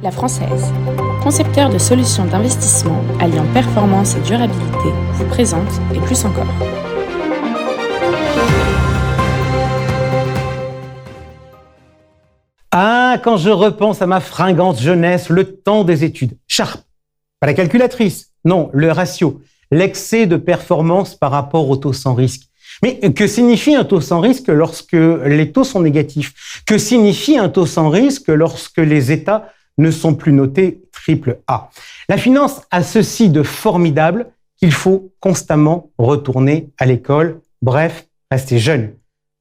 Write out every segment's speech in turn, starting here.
La Française, concepteur de solutions d'investissement alliant performance et durabilité, vous présente et plus encore. Ah, quand je repense à ma fringante jeunesse, le temps des études. Sharp, pas la calculatrice, non, le ratio, l'excès de performance par rapport au taux sans risque. Mais que signifie un taux sans risque lorsque les taux sont négatifs? Que signifie un taux sans risque lorsque les États ne sont plus notés AAA? La finance a ceci de formidable qu'il faut constamment retourner à l'école. Bref, rester jeune.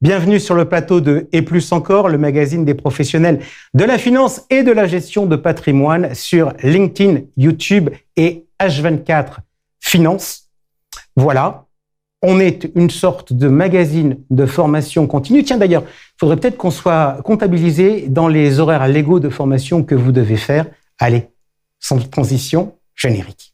Bienvenue sur le plateau de Et plus encore, le magazine des professionnels de la finance et de la gestion de patrimoine sur LinkedIn, YouTube et H24 Finance. Voilà. On est une sorte de magazine de formation continue. Tiens, d'ailleurs, il faudrait peut-être qu'on soit comptabilisé dans les horaires légaux de formation que vous devez faire. Allez, sans transition, générique.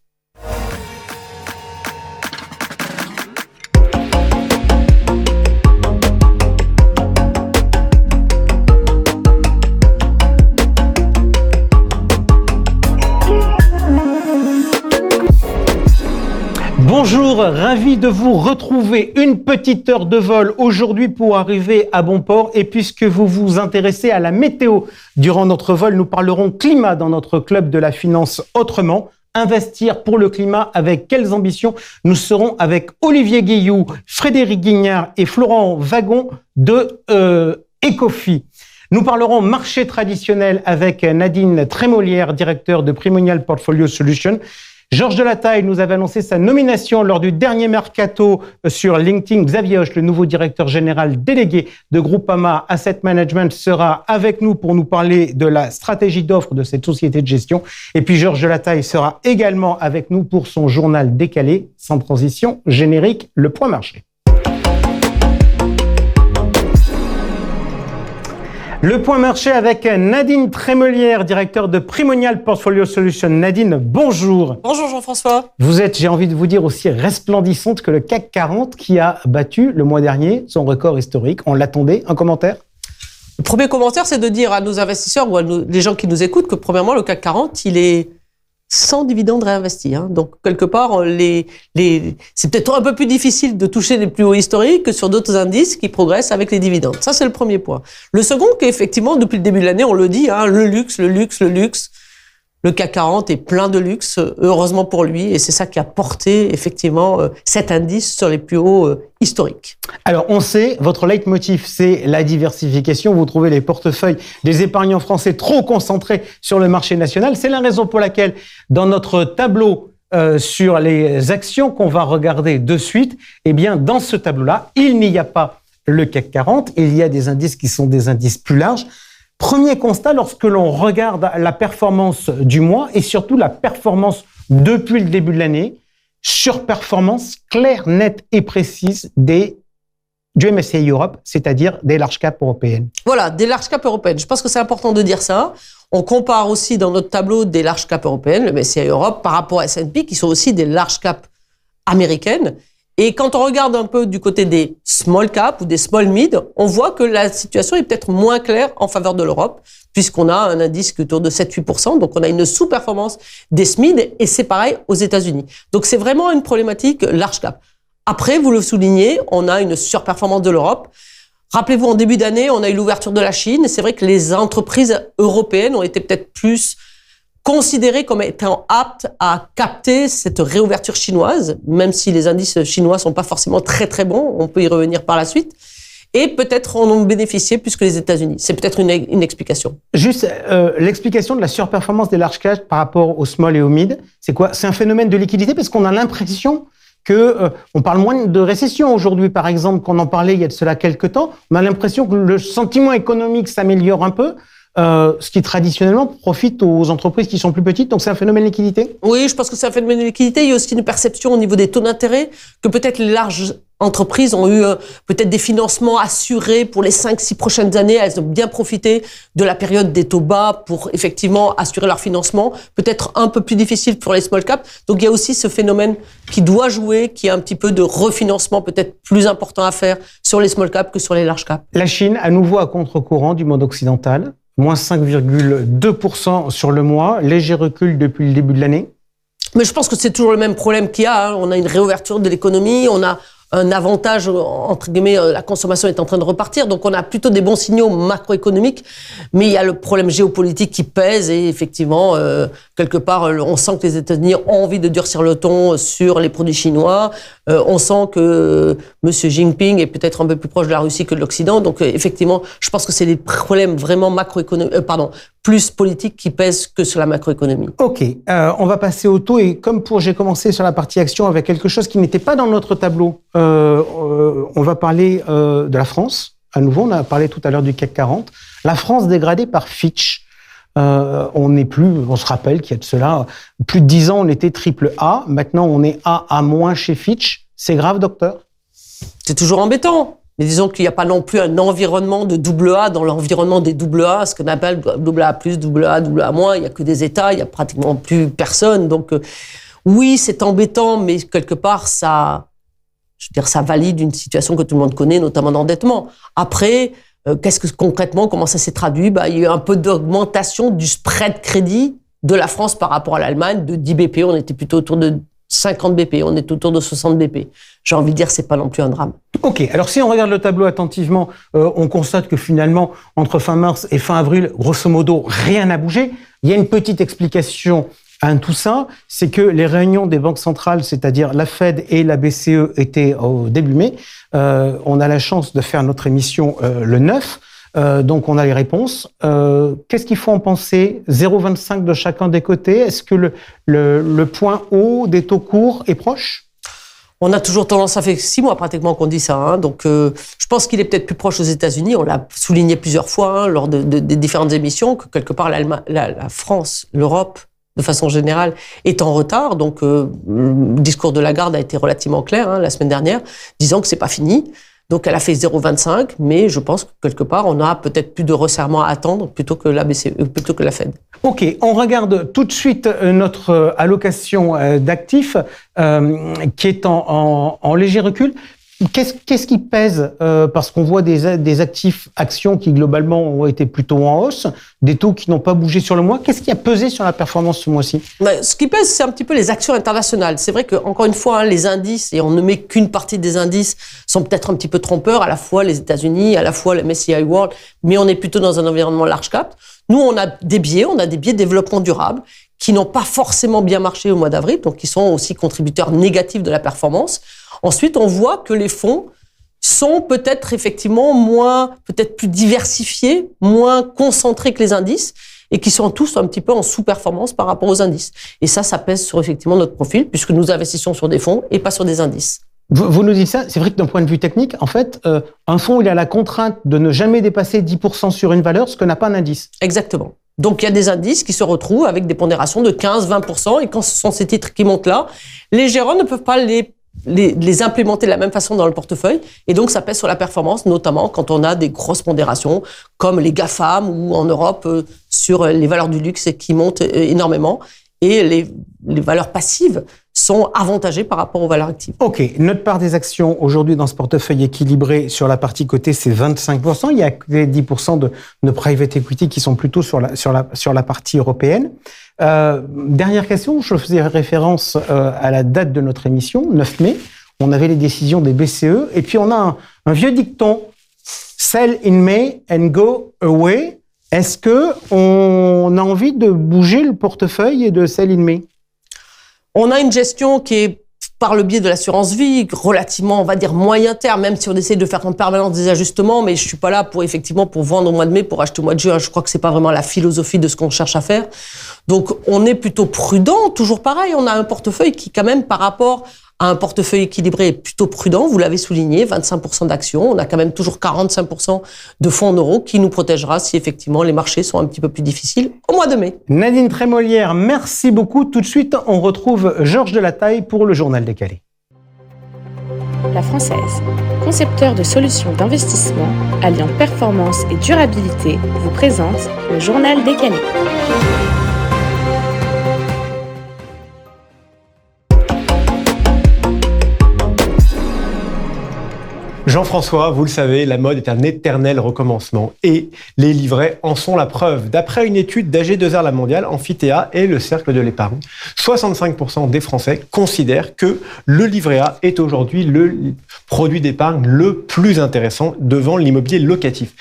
Bonjour, ravi de vous retrouver. Une petite heure de vol aujourd'hui pour arriver à bon port. Et puisque vous vous intéressez à la météo durant notre vol, nous parlerons climat dans notre club de la finance autrement. Investir pour le climat, avec quelles ambitions? Nous serons avec Olivier Guilloux, Frédéric Guignard et Florent Wagon de Ecofi. Nous parlerons marché traditionnel avec Nadine Trémolière, directeur de Primonial Portfolio Solutions. Georges Delataille nous avait annoncé sa nomination lors du dernier mercato sur LinkedIn. Xavier Hoche, le nouveau directeur général délégué de Groupama Asset Management, sera avec nous pour nous parler de la stratégie d'offre de cette société de gestion. Et puis Georges Delataille sera également avec nous pour son journal décalé, sans transition, générique, le point marché. Le point marché avec Nadine Trémolière, directeur de Primonial Portfolio Solutions. Nadine, bonjour. Bonjour Jean-François. Vous êtes, j'ai envie de vous dire, aussi resplendissante que le CAC 40 qui a battu le mois dernier son record historique. On l'attendait. Un commentaire? Le premier commentaire, c'est de dire à nos investisseurs ou à les gens qui nous écoutent que premièrement, le CAC 40, il est sans dividendes réinvestis. Donc, quelque part, c'est peut-être un peu plus difficile de toucher les plus hauts historiques que sur d'autres indices qui progressent avec les dividendes. Ça, c'est le premier point. Le second, qu'effectivement, depuis le début de l'année, on le dit, le luxe. Le CAC 40 est plein de luxe, heureusement pour lui, et c'est ça qui a porté, effectivement, cet indice sur les plus hauts historiques. Alors, on sait, votre leitmotiv, c'est la diversification. Vous trouvez les portefeuilles des épargnants français trop concentrés sur le marché national. C'est la raison pour laquelle, dans notre tableau sur les actions qu'on va regarder de suite, eh bien, dans ce tableau-là, il n'y a pas le CAC 40, il y a des indices qui sont des indices plus larges. Premier constat, lorsque l'on regarde la performance du mois et surtout la performance depuis le début de l'année, surperformance claire, nette et précise du MSCI Europe, c'est-à-dire des large caps européennes. Voilà, des large caps européennes. Je pense que c'est important de dire ça. On compare aussi dans notre tableau des large caps européennes, le MSCI Europe, par rapport à S&P, qui sont aussi des large caps américaines. Et quand on regarde un peu du côté des small caps ou des small mid, on voit que la situation est peut-être moins claire en faveur de l'Europe, puisqu'on a un indice qui est autour de 7-8%, donc on a une sous-performance des SMID, et c'est pareil aux États-Unis. Donc c'est vraiment une problématique large cap. Après, vous le soulignez, on a une surperformance de l'Europe. Rappelez-vous, en début d'année, on a eu l'ouverture de la Chine, et c'est vrai que les entreprises européennes ont été peut-être plus considérés comme étant aptes à capter cette réouverture chinoise, même si les indices chinois sont pas forcément très très bons, on peut y revenir par la suite, et peut-être en ont bénéficié plus que les États-Unis. C'est peut-être une explication. Juste l'explication de la surperformance des large caps par rapport aux small et aux mid, c'est quoi? C'est un phénomène de liquidité parce qu'on a l'impression que on parle moins de récession aujourd'hui, par exemple, qu'on en parlait il y a de cela quelques temps. On a l'impression que le sentiment économique s'améliore un peu. Ce qui traditionnellement profite aux entreprises qui sont plus petites. Donc c'est un phénomène de liquidité? Oui, je pense que c'est un phénomène de liquidité. Il y a aussi une perception au niveau des taux d'intérêt que peut-être les larges entreprises ont eu peut-être des financements assurés pour les 5-6 prochaines années. Elles ont bien profité de la période des taux bas pour effectivement assurer leur financement. Peut-être un peu plus difficile pour les small caps. Donc il y a aussi ce phénomène qui doit jouer, qui est un petit peu de refinancement peut-être plus important à faire sur les small caps que sur les large caps. La Chine, à nouveau à contre-courant du monde occidental. moins 5,2% sur le mois, léger recul depuis le début de l'année. Mais je pense que c'est toujours le même problème qu'il y a. Hein. On a une réouverture de l'économie, on a un avantage, entre guillemets, la consommation est en train de repartir, donc on a plutôt des bons signaux macroéconomiques, mais il y a le problème géopolitique qui pèse et effectivement, quelque part, on sent que les États-Unis ont envie de durcir le ton sur les produits chinois, on sent que M. Jinping est peut-être un peu plus proche de la Russie que de l'Occident, donc effectivement, je pense que c'est des problèmes vraiment macroéconomiques, plus politiques qui pèsent que sur la macroéconomie. Ok, on va passer au taux et comme j'ai commencé sur la partie action avec quelque chose qui n'était pas dans notre tableau, on va parler de la France. À nouveau, on a parlé tout à l'heure du CAC 40. La France dégradée par Fitch. On se rappelle qu'il y a de cela plus de 10 ans, on était triple A. Maintenant, on est A- chez Fitch. C'est grave, docteur? C'est toujours embêtant. Mais disons qu'il n'y a pas non plus un environnement de double A dans l'environnement des double A, ce qu'on appelle double A+, double A, double A-. Il n'y a que des États, il n'y a pratiquement plus personne. Donc, oui, c'est embêtant, mais quelque part, ça valide une situation que tout le monde connaît, notamment d'endettement. Après, concrètement, comment ça s'est traduit? Il y a eu un peu d'augmentation du spread crédit de la France par rapport à l'Allemagne, de 10 BP. On était plutôt autour de 50 BP, on est autour de 60 BP. J'ai envie de dire, c'est pas non plus un drame. Ok, alors si on regarde le tableau attentivement, on constate que finalement, entre fin mars et fin avril, grosso modo, rien n'a bougé. Il y a une petite explication à tout ça, c'est que les réunions des banques centrales, c'est-à-dire la Fed et la BCE, étaient au début mai. On a la chance de faire notre émission le 9. Donc, on a les réponses. Qu'est-ce qu'il faut en penser? 0,25 de chacun des côtés. Est-ce que le point haut des taux courts est proche? On a toujours tendance, ça fait 6 mois pratiquement qu'on dit ça. Hein, donc, je pense qu'il est peut-être plus proche aux États-Unis. On l'a souligné plusieurs fois lors des différentes émissions que quelque part la France, l'Europe, de façon générale, est en retard. Donc, le discours de Lagarde a été relativement clair la semaine dernière, disant que c'est pas fini. Donc, elle a fait 0,25, mais je pense que quelque part, on a peut-être plus de resserrement à attendre plutôt que la BCE, plutôt que la Fed. Ok, on regarde tout de suite notre allocation d'actifs qui est en léger recul. Qu'est-ce qui pèse parce qu'on voit des actifs actions qui globalement ont été plutôt en hausse, des taux qui n'ont pas bougé sur le mois. Qu'est-ce qui a pesé sur la performance ce mois-ci? Ce qui pèse, c'est un petit peu les actions internationales. C'est vrai que encore une fois, les indices, et on ne met qu'une partie des indices, sont peut-être un petit peu trompeurs, à la fois les États-Unis, à la fois le MSCI World, mais on est plutôt dans un environnement large cap. Nous, on a des biais développement durable qui n'ont pas forcément bien marché au mois d'avril, donc qui sont aussi contributeurs négatifs de la performance. Ensuite, on voit que les fonds sont peut-être effectivement peut-être plus diversifiés, moins concentrés que les indices, et qui sont tous un petit peu en sous-performance par rapport aux indices. Et ça pèse sur effectivement notre profil, puisque nous investissons sur des fonds et pas sur des indices. Vous nous dites ça, c'est vrai que d'un point de vue technique, en fait, un fonds, il a la contrainte de ne jamais dépasser 10% sur une valeur, ce que n'a pas un indice. Exactement. Donc, il y a des indices qui se retrouvent avec des pondérations de 15-20%, et quand ce sont ces titres qui montent là, les gérants ne peuvent pas les implémenter de la même façon dans le portefeuille, et donc ça pèse sur la performance, notamment quand on a des grosses pondérations, comme les GAFAM ou en Europe, sur les valeurs du luxe qui montent énormément, et les valeurs passives sont avantagées par rapport aux valeurs actives. Ok, notre part des actions aujourd'hui dans ce portefeuille équilibré sur la partie cotée, c'est 25%. Il y a que 10% de private equity qui sont plutôt sur la partie européenne. Dernière question, je faisais référence à la date de notre émission, 9 mai. On avait les décisions des BCE et puis on a un vieux dicton, sell in May and go away. Est-ce que on a envie de bouger le portefeuille et de sell in May? On a une gestion qui est, par le biais de l'assurance vie, relativement, on va dire, moyen terme, même si on essaie de faire en permanence des ajustements, mais je suis pas là pour vendre au mois de mai, pour acheter au mois de juin. Je crois que c'est pas vraiment la philosophie de ce qu'on cherche à faire. Donc, on est plutôt prudent, toujours pareil. On a un portefeuille qui, quand même, par rapport à un portefeuille équilibré, est plutôt prudent. Vous l'avez souligné, 25% d'actions. On a quand même toujours 45% de fonds en euros qui nous protégera si effectivement les marchés sont un petit peu plus difficiles au mois de mai. Nadine Trémolière, merci beaucoup. Tout de suite, on retrouve Georges Delataille pour le Journal décalé. La Française, concepteur de solutions d'investissement alliant performance et durabilité, vous présente le Journal décalé. Jean-François, vous le savez, la mode est un éternel recommencement et les livrets en sont la preuve. D'après une étude d'AG2R La Mondiale, Amphithéa et le Cercle de l'épargne, 65% des Français considèrent que le livret A est aujourd'hui le produit d'épargne le plus intéressant devant l'immobilier locatif.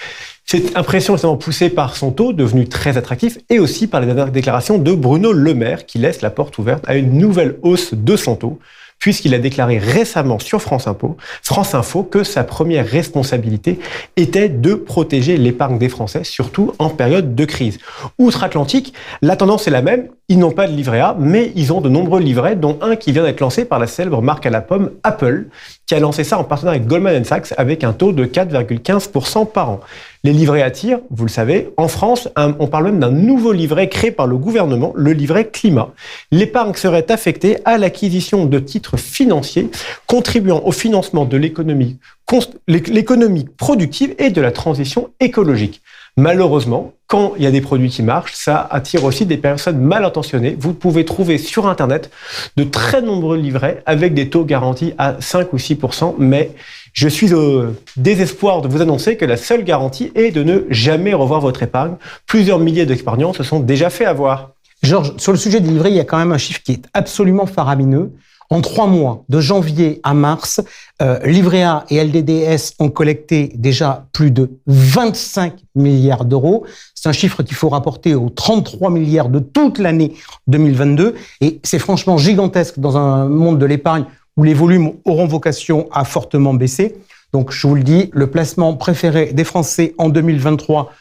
Cette impression est justement poussée par son taux, devenu très attractif, et aussi par les dernières déclarations de Bruno Le Maire, qui laisse la porte ouverte à une nouvelle hausse de son taux, puisqu'il a déclaré récemment sur France Info que sa première responsabilité était de protéger l'épargne des Français, surtout en période de crise. Outre-Atlantique, la tendance est la même. Ils n'ont pas de livret A, mais ils ont de nombreux livrets, dont un qui vient d'être lancé par la célèbre marque à la pomme Apple, qui a lancé ça en partenariat avec Goldman Sachs avec un taux de 4,15% par an. Les livrets attirent, vous le savez. En France, on parle même d'un nouveau livret créé par le gouvernement, le livret climat. L'épargne serait affectée à l'acquisition de titres financiers contribuant au financement de l'économie productive et de la transition écologique. Malheureusement, quand il y a des produits qui marchent, ça attire aussi des personnes mal intentionnées. Vous pouvez trouver sur Internet de très nombreux livrets avec des taux garantis à 5 ou 6%, mais je suis au désespoir de vous annoncer que la seule garantie est de ne jamais revoir votre épargne. Plusieurs milliers d'épargnants se sont déjà fait avoir. Georges, sur le sujet des livrets, il y a quand même un chiffre qui est absolument faramineux. En 3 mois, de janvier à mars, Livret A et LDDS ont collecté déjà plus de 25 milliards d'euros. C'est un chiffre qu'il faut rapporter aux 33 milliards de toute l'année 2022. Et c'est franchement gigantesque dans un monde de l'épargne où les volumes auront vocation à fortement baisser. Donc, je vous le dis, le placement préféré des Français en 2023,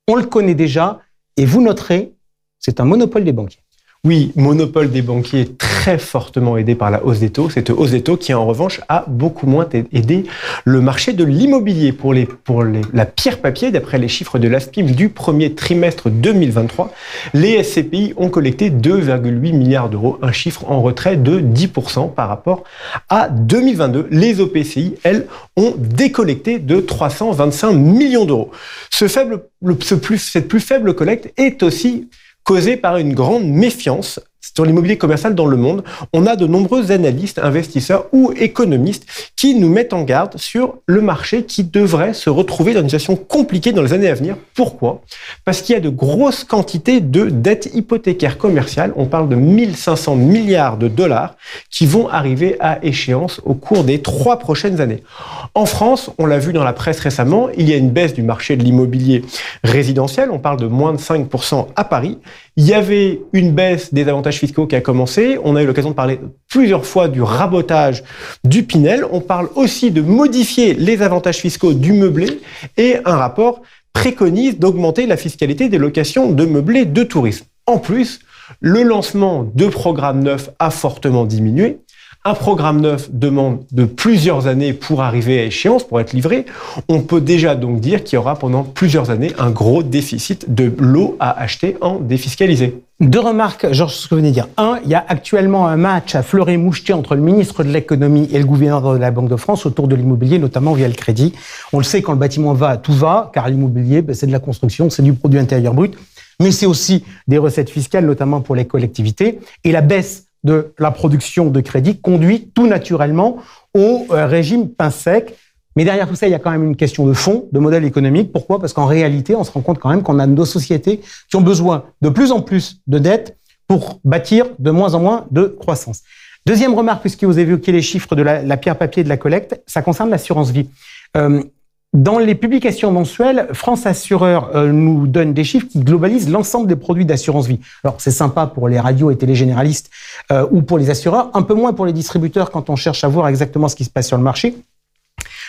on le connaît déjà. Et vous noterez, c'est un monopole des banquiers. Oui, monopole des banquiers très fortement aidé par la hausse des taux. Cette hausse des taux qui, en revanche, a beaucoup moins aidé le marché de l'immobilier. Pour la pierre papier, d'après les chiffres de l'ASPIM du premier trimestre 2023, les SCPI ont collecté 2,8 milliards d'euros, un chiffre en retrait de 10% par rapport à 2022. Les OPCI, elles, ont décollecté de 325 millions d'euros. Cette plus faible collecte est aussi causée par une grande méfiance sur l'immobilier commercial dans le monde. On a de nombreux analystes, investisseurs ou économistes qui nous mettent en garde sur le marché qui devrait se retrouver dans une situation compliquée dans les années à venir. Pourquoi ? Parce qu'il y a de grosses quantités de dettes hypothécaires commerciales. On parle de 1500 milliards de dollars qui vont arriver à échéance au cours des 3 prochaines années. En France, on l'a vu dans la presse récemment, il y a une baisse du marché de l'immobilier résidentiel. On parle de moins de 5% à Paris. Il y avait une baisse des avantages fiscaux qui a commencé. On a eu l'occasion de parler plusieurs fois du rabotage du Pinel. On parle aussi de modifier les avantages fiscaux du meublé et un rapport préconise d'augmenter la fiscalité des locations de meublés de tourisme. En plus, le lancement de programmes neufs a fortement diminué. Un programme neuf demande de plusieurs années pour arriver à échéance, pour être livré. On peut déjà donc dire qu'il y aura pendant plusieurs années un gros déficit de lots à acheter en défiscalisé. 2 remarques, Georges, ce que vous venez de dire. 1, il y a actuellement un match à fleuret moucheté entre le ministre de l'économie et le gouverneur de la Banque de France autour de l'immobilier, notamment via le crédit. On le sait, quand le bâtiment va, tout va, car l'immobilier, c'est de la construction, c'est du produit intérieur brut, mais c'est aussi des recettes fiscales, notamment pour les collectivités. Et la baisse de la production de crédit conduit tout naturellement au régime pain sec. Mais derrière tout ça, il y a quand même une question de fond, de modèle économique. Pourquoi ? Parce qu'en réalité, on se rend compte quand même qu'on a nos sociétés qui ont besoin de plus en plus de dettes pour bâtir de moins en moins de croissance. Deuxième remarque, puisque vous avez évoqué les chiffres de la pierre papier de la collecte, ça concerne l'assurance vie. Dans les publications mensuelles, France Assureur nous donne des chiffres qui globalisent l'ensemble des produits d'assurance vie. Alors, c'est sympa pour les radios et télégénéralistes ou pour les assureurs, un peu moins pour les distributeurs quand on cherche à voir exactement ce qui se passe sur le marché.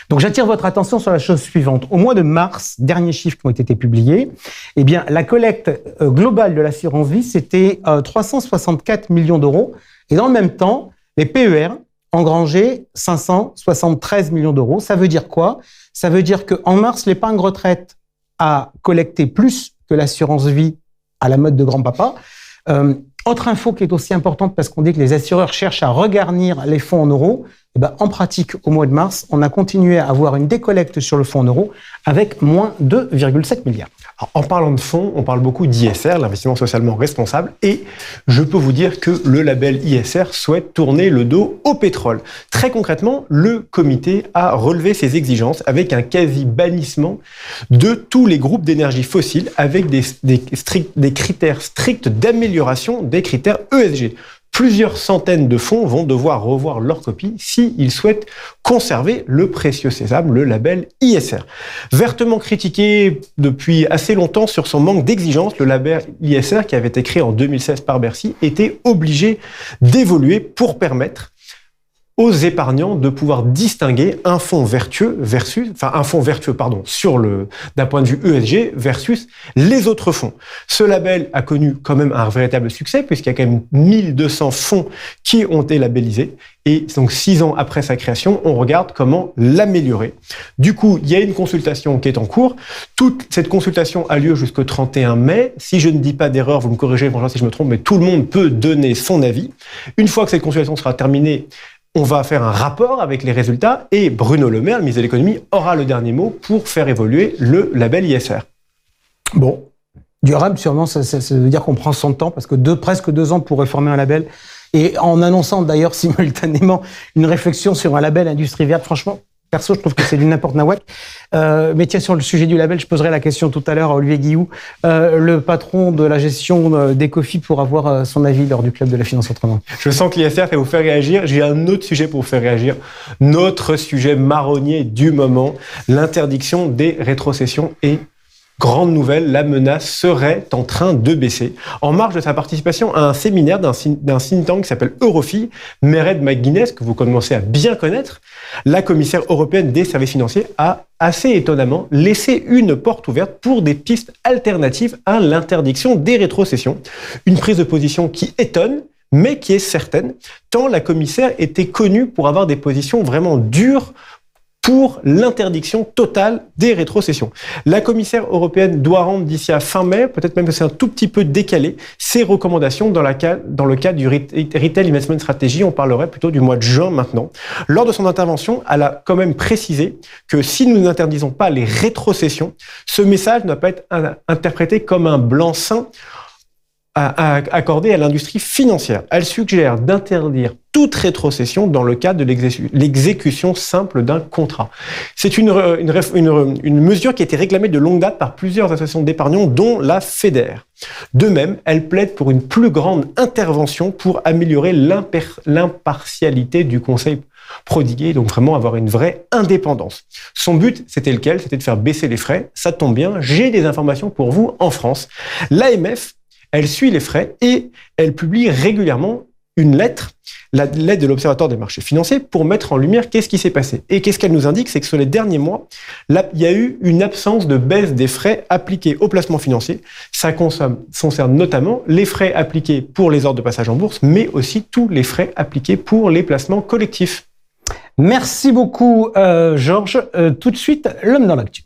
Donc, j'attire votre attention sur la chose suivante. Au mois de mars, derniers chiffres qui ont été publiés, eh bien, la collecte globale de l'assurance vie, c'était 364 millions d'euros. Et dans le même temps, les PER engrangé 573 millions d'euros. Ça veut dire quoi ? Ça veut dire qu'en mars, l'épargne retraite a collecté plus que l'assurance vie à la mode de grand-papa. Autre info qui est aussi importante parce qu'on dit que les assureurs cherchent à regarnir les fonds en euros. En pratique, au mois de mars, on a continué à avoir une décollecte sur le fonds en euros avec moins 2,7 milliards. Alors, en parlant de fonds, on parle beaucoup d'ISR, l'investissement socialement responsable, et je peux vous dire que le label ISR souhaite tourner le dos au pétrole. Très concrètement, le comité a relevé ses exigences avec un quasi-bannissement de tous les groupes d'énergie fossile avec des critères stricts d'amélioration des critères ESG. Plusieurs centaines de fonds vont devoir revoir leur copie s'ils souhaitent conserver le précieux sésame, le label ISR. Vertement critiqué depuis assez longtemps sur son manque d'exigence, le label ISR, qui avait été créé en 2016 par Bercy, était obligé d'évoluer pour permettre aux épargnants de pouvoir distinguer un fonds vertueux d'un point de vue ESG versus les autres fonds. Ce label a connu quand même un véritable succès puisqu'il y a quand même 1200 fonds qui ont été labellisés et donc 6 ans après sa création, on regarde comment l'améliorer. Du coup, il y a une consultation qui est en cours. Toute cette consultation a lieu jusqu'au 31 mai. Si je ne dis pas d'erreur, vous me corrigez franchement si je me trompe, mais tout le monde peut donner son avis. Une fois que cette consultation sera terminée, on va faire un rapport avec les résultats et Bruno Le Maire, le ministre de l'économie, aura le dernier mot pour faire évoluer le label ISR. Bon, durable sûrement, ça veut dire qu'on prend son temps parce que presque 2 ans pour réformer un label et en annonçant d'ailleurs simultanément une réflexion sur un label industrie verte, franchement, perso, je trouve que c'est du n'importe nawak. Mais tiens, sur le sujet du label, je poserai la question tout à l'heure à Olivier Guillou, le patron de la gestion d'Ecofi, pour avoir son avis lors du Club de la Finance Autrement. Je sens que l'ISR va vous faire réagir. J'ai un autre sujet pour vous faire réagir. Notre sujet marronnier du moment, l'interdiction des rétrocessions et grande nouvelle, la menace serait en train de baisser. En marge de sa participation à un séminaire d'un think tank qui s'appelle Eurofi, Mairead McGuinness, que vous commencez à bien connaître, la commissaire européenne des services financiers, a assez étonnamment laissé une porte ouverte pour des pistes alternatives à l'interdiction des rétrocessions. Une prise de position qui étonne, mais qui est certaine, tant la commissaire était connue pour avoir des positions vraiment dures pour l'interdiction totale des rétrocessions. La commissaire européenne doit rendre d'ici à fin mai, peut-être même que c'est un tout petit peu décalé, ses recommandations dans le cadre du Retail Investment Strategy. On parlerait plutôt du mois de juin maintenant. Lors de son intervention, elle a quand même précisé que si nous n'interdisons pas les rétrocessions, ce message ne doit pas être interprété comme un blanc-seing accordé à l'industrie financière. Elle suggère d'interdire toute rétrocession dans le cadre de l'exécution simple d'un contrat. C'est une mesure qui a été réclamée de longue date par plusieurs associations d'épargnants, dont la FEDER. De même, elle plaide pour une plus grande intervention pour améliorer l'impartialité du conseil prodigué, donc vraiment avoir une vraie indépendance. Son but, c'était lequel ? C'était de faire baisser les frais. Ça tombe bien, j'ai des informations pour vous en France. L'AMF, elle suit les frais et elle publie régulièrement une lettre, la lettre de l'Observatoire des marchés financiers, pour mettre en lumière qu'est-ce qui s'est passé. Et qu'est-ce qu'elle nous indique ? C'est que sur les derniers mois, il y a eu une absence de baisse des frais appliqués aux placements financiers. Ça concerne notamment les frais appliqués pour les ordres de passage en bourse, mais aussi tous les frais appliqués pour les placements collectifs. Merci beaucoup, Georges. Tout de suite, l'homme dans l'actu.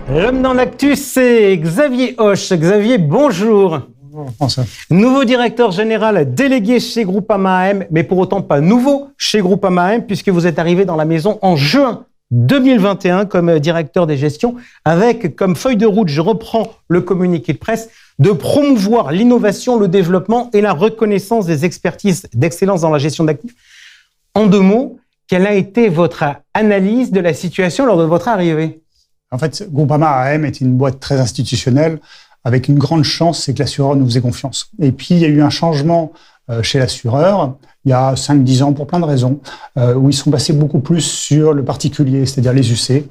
L'homme dans l'actu, c'est Xavier Hoche. Xavier, bonjour. Bonjour François. Nouveau directeur général délégué chez Groupama AM, mais pour autant pas nouveau chez Groupama AM, puisque vous êtes arrivé dans la maison en juin 2021 comme directeur des gestions, avec comme feuille de route, je reprends le communiqué de presse, de promouvoir l'innovation, le développement et la reconnaissance des expertises d'excellence dans la gestion d'actifs. En 2 mots, quelle a été votre analyse de la situation lors de votre arrivée ? En fait, Groupama AM est une boîte très institutionnelle avec une grande chance, c'est que l'assureur nous faisait confiance. Et puis, il y a eu un changement chez l'assureur il y a 5-10 ans pour plein de raisons, où ils sont passés beaucoup plus sur le particulier, c'est-à-dire les UC,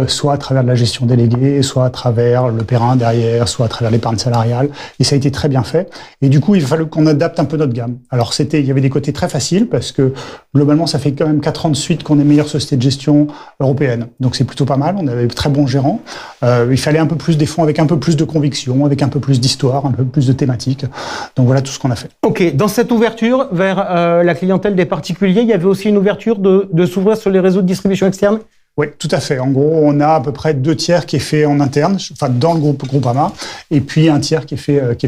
soit à travers de la gestion déléguée, soit à travers le Perrin derrière, soit à travers l'épargne salariale. Et ça a été très bien fait. Et du coup, il a fallu qu'on adapte un peu notre gamme. Alors, il y avait des côtés très faciles parce que globalement, ça fait quand même 4 ans de suite qu'on est meilleure société de gestion européenne. Donc, c'est plutôt pas mal. On avait de très bons gérants. Il fallait un peu plus des fonds avec un peu plus de conviction, avec un peu plus d'histoire, un peu plus de thématique. Donc, voilà tout ce qu'on a fait. OK. Dans cette ouverture vers la clientèle des particuliers, il y avait aussi une ouverture de s'ouvrir sur les réseaux de distribution externe ? Oui, tout à fait. En gros, on a à peu près 2 tiers qui est fait en interne, enfin dans le groupe Groupama, et puis 1 tiers qui est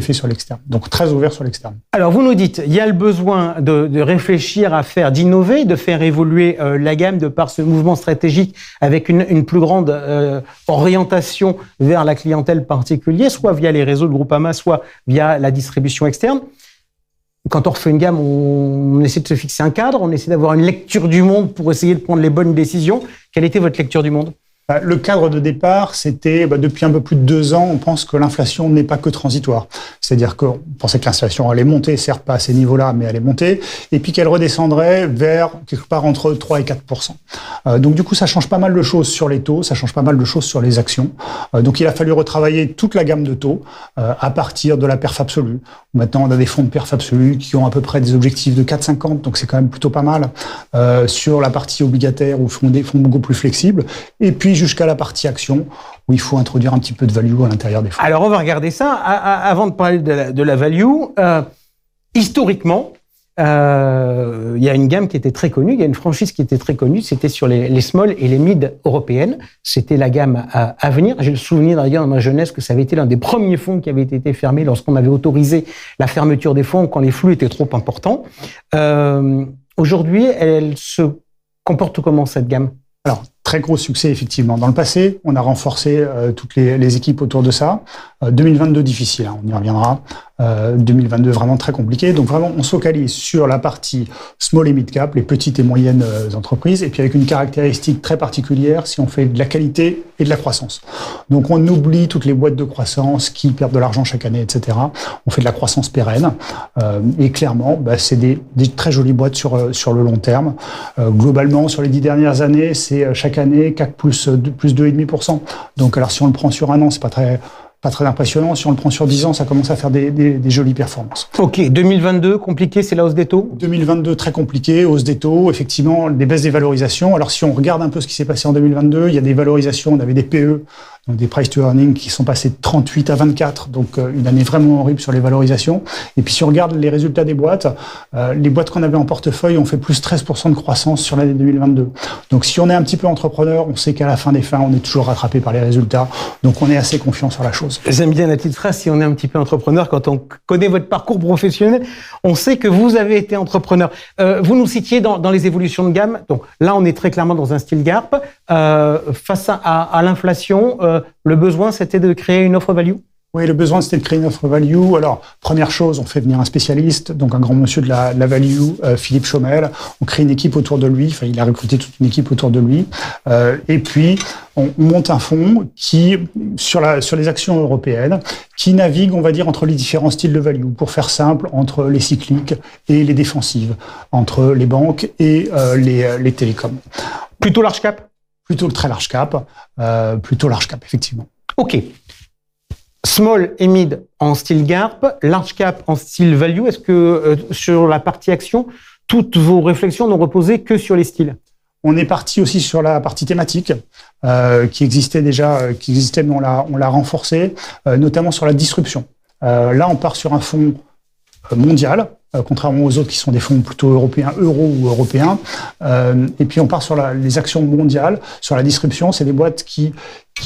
fait sur l'externe. Donc très ouvert sur l'externe. Alors vous nous dites, il y a le besoin de réfléchir à faire, d'innover, de faire évoluer la gamme de par ce mouvement stratégique avec une plus grande orientation vers la clientèle particulière, soit via les réseaux de Groupama, soit via la distribution externe. Quand on refait une gamme, on essaie de se fixer un cadre, on essaie d'avoir une lecture du monde pour essayer de prendre les bonnes décisions. Quelle était votre lecture du monde ? Le cadre de départ, c'était, depuis un peu plus de 2 ans, on pense que l'inflation n'est pas que transitoire. C'est-à-dire qu'on pensait que l'inflation allait monter, certes pas à ces niveaux-là, mais allait monter, et puis qu'elle redescendrait vers quelque part entre 3 et 4%. Donc du coup, ça change pas mal de choses sur les taux, ça change pas mal de choses sur les actions. Donc il a fallu retravailler toute la gamme de taux à partir de la perf absolue. Maintenant, on a des fonds de perf absolue qui ont à peu près des objectifs de 4,50, donc c'est quand même plutôt pas mal. Sur la partie obligataire, où des fonds beaucoup plus flexibles, et puis jusqu'à la partie action, où il faut introduire un petit peu de value à l'intérieur des fonds. Alors, on va regarder ça. Avant de parler de la value, historiquement, il y a une gamme qui était très connue, il y a une franchise qui était très connue, c'était sur les small et les mid européennes. C'était la gamme Avenir. J'ai le souvenir d'ailleurs dans ma jeunesse que ça avait été l'un des premiers fonds qui avait été fermé lorsqu'on avait autorisé la fermeture des fonds quand les flux étaient trop importants. Aujourd'hui, elle se comporte comment cette gamme ? Alors, très gros succès, effectivement. Dans le passé, on a renforcé toutes les équipes autour de ça. 2022, difficile, on y reviendra. 2022, vraiment très compliqué. Donc vraiment, on se focalise sur la partie small et mid cap, les petites et moyennes entreprises, et puis avec une caractéristique très particulière, si on fait de la qualité et de la croissance. Donc on oublie toutes les boîtes de croissance qui perdent de l'argent chaque année, etc. On fait de la croissance pérenne. Et clairement, c'est des très jolies boîtes sur le long terme. Globalement, sur les 10 dernières années, c'est chaque année CAC plus 2,5%. Donc alors si on le prend sur un an, c'est pas très impressionnant. Si on le prend sur 10 ans, ça commence à faire des jolies performances. Ok, 2022, compliqué, c'est la hausse des taux ? 2022, très compliqué, hausse des taux, effectivement, des baisses des valorisations. Alors si on regarde un peu ce qui s'est passé en 2022, il y a des valorisations, on avait des PE, donc des price to earning qui sont passés de 38 à 24, donc une année vraiment horrible sur les valorisations. Et puis si on regarde les résultats des boîtes, les boîtes qu'on avait en portefeuille ont fait plus 13% de croissance sur l'année 2022. Donc si on est un petit peu entrepreneur, on sait qu'à la fin des fins, on est toujours rattrapé par les résultats. Donc on est assez confiant sur la chose. J'aime bien la petite phrase, si on est un petit peu entrepreneur, quand on connaît votre parcours professionnel, on sait que vous avez été entrepreneur. Vous nous citiez dans les évolutions de gamme, donc là on est très clairement dans un style GARP. Face à l'inflation, le besoin c'était de créer une offre value ? Oui, le besoin, c'était de créer une offre value. Alors, première chose, on fait venir un spécialiste, donc un grand monsieur de la value, Philippe Chaumel. On crée une équipe autour de lui. Enfin, il a recruté toute une équipe autour de lui. Et puis, on monte un fonds qui, sur les actions européennes, qui navigue, on va dire, entre les différents styles de value. Pour faire simple, entre les cycliques et les défensives, entre les banques et les télécoms. Plutôt large cap ? Plutôt le très large cap. Plutôt large cap, effectivement. Ok. Small et mid en style GARP, large cap en style value. Est-ce que sur la partie action, toutes vos réflexions n'ont reposé que sur les styles ? On est parti aussi sur la partie thématique qui existait mais on l'a renforcée, notamment sur la disruption. Là, on part sur un fonds mondial, contrairement aux autres qui sont des fonds plutôt européens, euro ou européens. Et puis on part sur les actions mondiales, sur la disruption. C'est des boîtes qui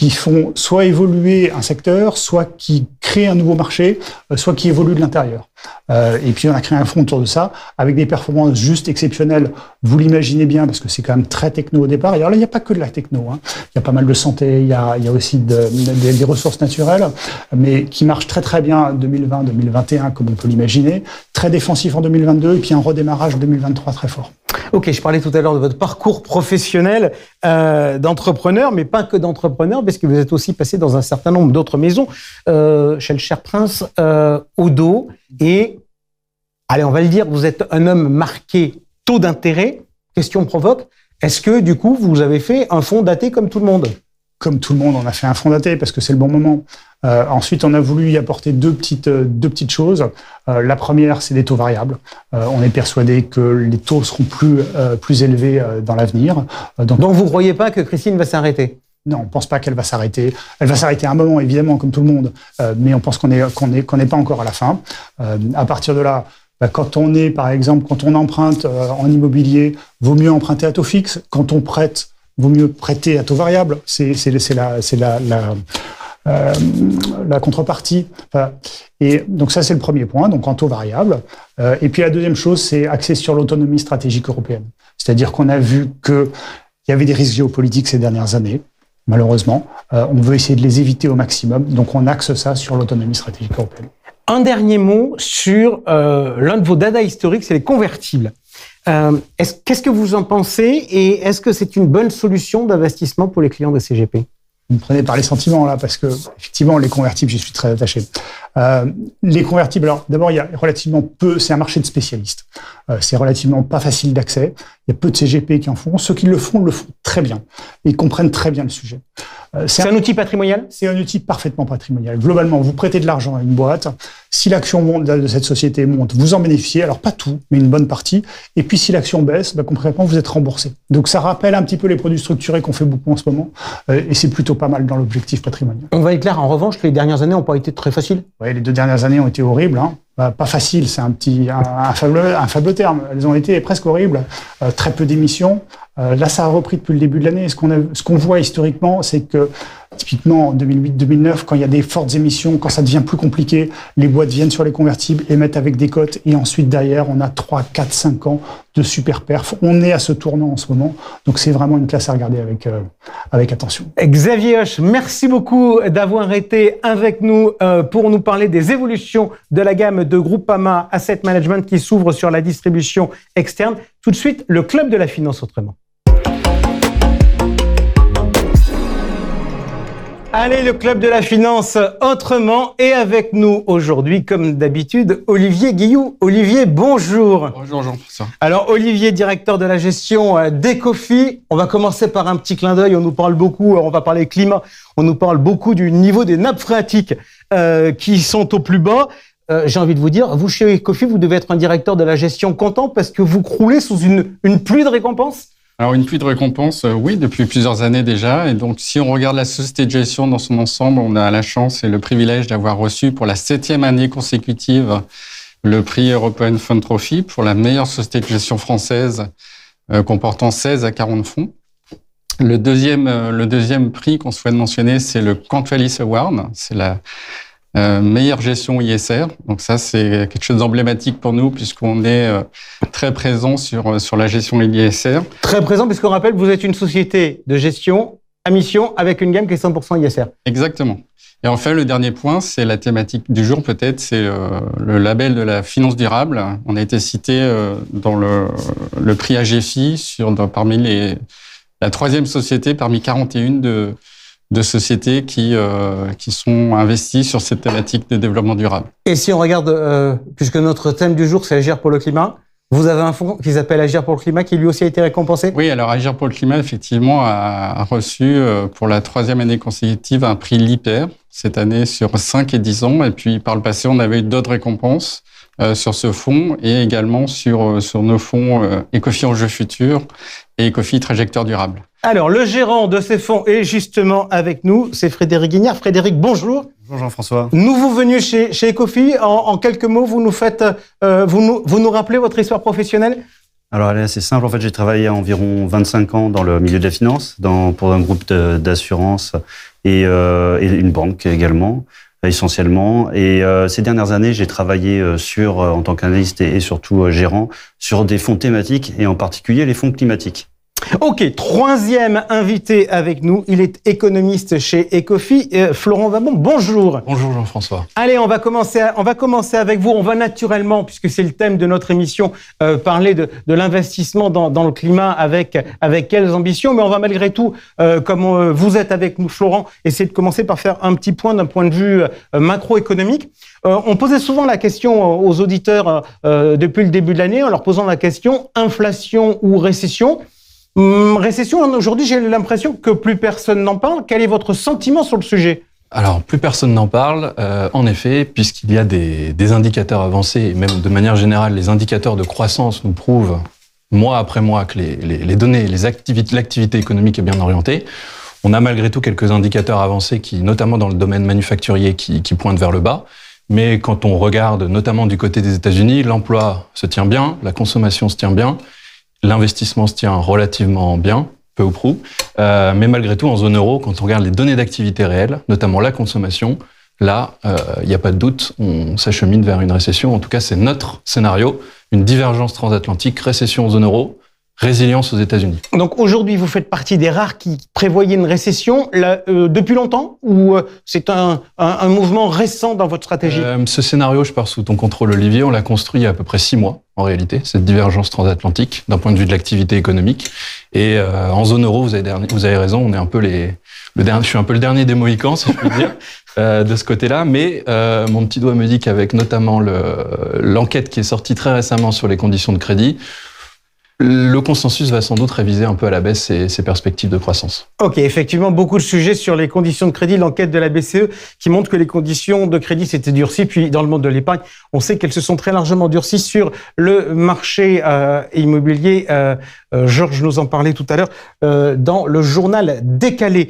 font soit évoluer un secteur, soit qui créent un nouveau marché, soit qui évoluent de l'intérieur. Et puis on a créé un fonds autour de ça, avec des performances juste exceptionnelles. Vous l'imaginez bien, parce que c'est quand même très techno au départ. Et alors là, il n'y a pas que de la techno. Il y a pas mal de santé, il y a aussi des ressources naturelles, mais qui marchent très très bien en 2020, 2021, comme on peut l'imaginer. Très défensif en 2022, et puis un redémarrage en 2023 très fort. Ok, je parlais tout à l'heure de votre parcours professionnel d'entrepreneur, mais pas que d'entrepreneur, parce que vous êtes aussi passé dans un certain nombre d'autres maisons, chez le Cher Prince, Odo, et, allez, on va le dire, vous êtes un homme marqué taux d'intérêt. Question provoque, est-ce que, du coup, vous avez fait un fonds daté comme tout le monde ? Comme tout le monde, on a fait un fonds daté parce que c'est le bon moment. Ensuite, on a voulu y apporter deux petites choses. La première, c'est des taux variables. On est persuadé que les taux seront plus élevés dans l'avenir. Donc vous ne croyez pas que Christine va s'arrêter ? Non, on ne pense pas qu'elle va s'arrêter. Elle va s'arrêter à un moment, évidemment, comme tout le monde, mais on pense qu'on n'est pas encore à la fin. À partir de là, quand on emprunte en immobilier, vaut mieux emprunter à taux fixe. Quand on prête vaut mieux prêter à taux variable. C'est la contrepartie. Enfin, et donc ça, c'est le premier point, donc en taux variable. Et puis la deuxième chose, c'est axer sur l'autonomie stratégique européenne. C'est-à-dire qu'on a vu qu'il y avait des risques géopolitiques ces dernières années, malheureusement. On veut essayer de les éviter au maximum, donc on axe ça sur l'autonomie stratégique européenne. Un dernier mot sur l'un de vos dada historiques, c'est les convertibles. Qu'est-ce que vous en pensez et est-ce que c'est une bonne solution d'investissement pour les clients de CGP ? Vous me prenez par les sentiments là, parce que effectivement, les convertibles, j'y suis très attaché. Les convertibles, alors d'abord, il y a relativement peu, c'est un marché de spécialistes. C'est relativement pas facile d'accès. Il y a peu de CGP qui en font. Ceux qui le font très bien et comprennent très bien le sujet. C'est un outil patrimonial ? C'est un outil parfaitement patrimonial. Globalement, vous prêtez de l'argent à une boîte. Si l'action monte, de cette société monte, vous en bénéficiez. Alors, pas tout, mais une bonne partie. Et puis, si l'action baisse, concrètement, vous êtes remboursé. Donc, ça rappelle un petit peu les produits structurés qu'on fait beaucoup en ce moment. Et c'est plutôt pas mal dans l'objectif patrimonial. On va être clair, en revanche, les dernières années n'ont pas été très faciles. Oui, les 2 dernières années ont été horribles. Pas facile, c'est un faible terme. Elles ont été presque horribles. Très peu d'émissions. Là, ça a repris depuis le début de l'année. Ce qu'on voit historiquement, c'est que typiquement en 2008-2009, quand il y a des fortes émissions, quand ça devient plus compliqué, les boîtes viennent sur les convertibles, émettent avec des cotes, et ensuite derrière, on a 3, 4, 5 ans de super perf. On est à ce tournant en ce moment, donc c'est vraiment une classe à regarder avec attention. Xavier Hoche, merci beaucoup d'avoir été avec nous pour nous parler des évolutions de la gamme de Groupama Asset Management qui s'ouvre sur la distribution externe. Tout de suite, le Club de la Finance autrement. Allez, le Club de la Finance autrement. Et avec nous aujourd'hui, comme d'habitude, Olivier Guilloux. Olivier, bonjour. Bonjour Jean-François. Alors Olivier, directeur de la gestion d'Ecofi. On va commencer par un petit clin d'œil. On nous parle beaucoup, on va parler climat, on nous parle beaucoup du niveau des nappes phréatiques qui sont au plus bas. J'ai envie de vous dire, vous chez Ecofi, vous devez être un directeur de la gestion content parce que vous croulez sous une pluie de récompenses. Alors, une pluie de récompenses, oui, depuis plusieurs années déjà. Et donc, si on regarde la société de gestion dans son ensemble, on a la chance et le privilège d'avoir reçu pour la 7e année consécutive le prix European Fund Trophy pour la meilleure société de gestion française comportant 16 à 40 fonds. Le deuxième prix qu'on souhaite mentionner, c'est le Quantvalis Award. C'est la meilleure gestion ISR. Donc ça, c'est quelque chose d'emblématique pour nous puisqu'on est très présent sur la gestion ISR. Très présent puisqu'on rappelle que vous êtes une société de gestion à mission avec une gamme qui est 100% ISR. Exactement. Et enfin, le dernier point, c'est la thématique du jour peut-être, c'est le label de la finance durable. On a été cité dans le prix AGFI parmi la 3e société parmi 41 de sociétés qui sont investies sur cette thématique de développement durable. Et si on regarde, puisque notre thème du jour, c'est Agir pour le climat, vous avez un fonds qui s'appelle Agir pour le climat, qui lui aussi a été récompensé ? Oui, alors Agir pour le climat, effectivement, a reçu pour la 3e année consécutive un prix LIPER, cette année sur 5 et 10 ans. Et puis, par le passé, on avait eu d'autres récompenses sur ce fonds et également sur nos fonds Ecofi Enjeux Futurs et Ecofi Trajectoire Durable. Alors, le gérant de ces fonds est justement avec nous, c'est Frédéric Guignard. Frédéric, bonjour. Bonjour Jean-François. Nouveau venu chez Ecofi. En quelques mots, vous nous rappelez votre histoire professionnelle ? Alors, elle est assez simple. En fait, j'ai travaillé environ 25 ans dans le milieu de la finance, pour un groupe d'assurance et une banque également, essentiellement. Et ces dernières années, j'ai travaillé en tant qu'analyste et surtout gérant sur des fonds thématiques et en particulier les fonds climatiques. Ok, 3e invité avec nous, il est économiste chez Ecofi. Florent Vabon, bonjour. Bonjour Jean-François. Allez, on va commencer avec vous. On va naturellement, puisque c'est le thème de notre émission, parler de l'investissement dans le climat avec quelles ambitions. Mais on va malgré tout, comme vous êtes avec nous, Florent, essayer de commencer par faire un petit point d'un point de vue macroéconomique. On posait souvent la question aux auditeurs depuis le début de l'année, en leur posant la question inflation ou récession. Récession, aujourd'hui, j'ai l'impression que plus personne n'en parle. Quel est votre sentiment sur le sujet ? Alors, plus personne n'en parle, en effet, puisqu'il y a des indicateurs avancés, et même de manière générale, les indicateurs de croissance nous prouvent, mois après mois, que les données, l'activité économique est bien orientée. On a malgré tout quelques indicateurs avancés, notamment dans le domaine manufacturier, qui pointent vers le bas. Mais quand on regarde, notamment du côté des États-Unis, l'emploi se tient bien, la consommation se tient bien, l'investissement se tient relativement bien. peu ou prou. Mais malgré tout, en zone euro, quand on regarde les données d'activité réelle, notamment la consommation, là, il n'y a pas de doute, on s'achemine vers une récession. En tout cas, c'est notre scénario, une divergence transatlantique, récession en zone euro, résilience aux États-Unis. Donc aujourd'hui, vous faites partie des rares qui prévoyaient une récession depuis longtemps ou c'est un mouvement récent dans votre stratégie? Ce scénario, je pars sous ton contrôle, Olivier, on l'a construit il y a à peu près 6 mois, en réalité, cette divergence transatlantique, d'un point de vue de l'activité économique. Et en zone euro, vous avez raison, on est un peu je suis un peu le dernier des Mohicans, si je puis dire, de ce côté-là. Mais mon petit doigt me dit qu'avec notamment l'enquête qui est sortie très récemment sur les conditions de crédit, le consensus va sans doute réviser un peu à la baisse ses perspectives de croissance. Ok, effectivement, beaucoup de sujets sur les conditions de crédit, l'enquête de la BCE qui montre que les conditions de crédit s'étaient durcies. Puis dans le monde de l'épargne, on sait qu'elles se sont très largement durcies sur le marché immobilier. Georges nous en parlait tout à l'heure dans le journal décalé.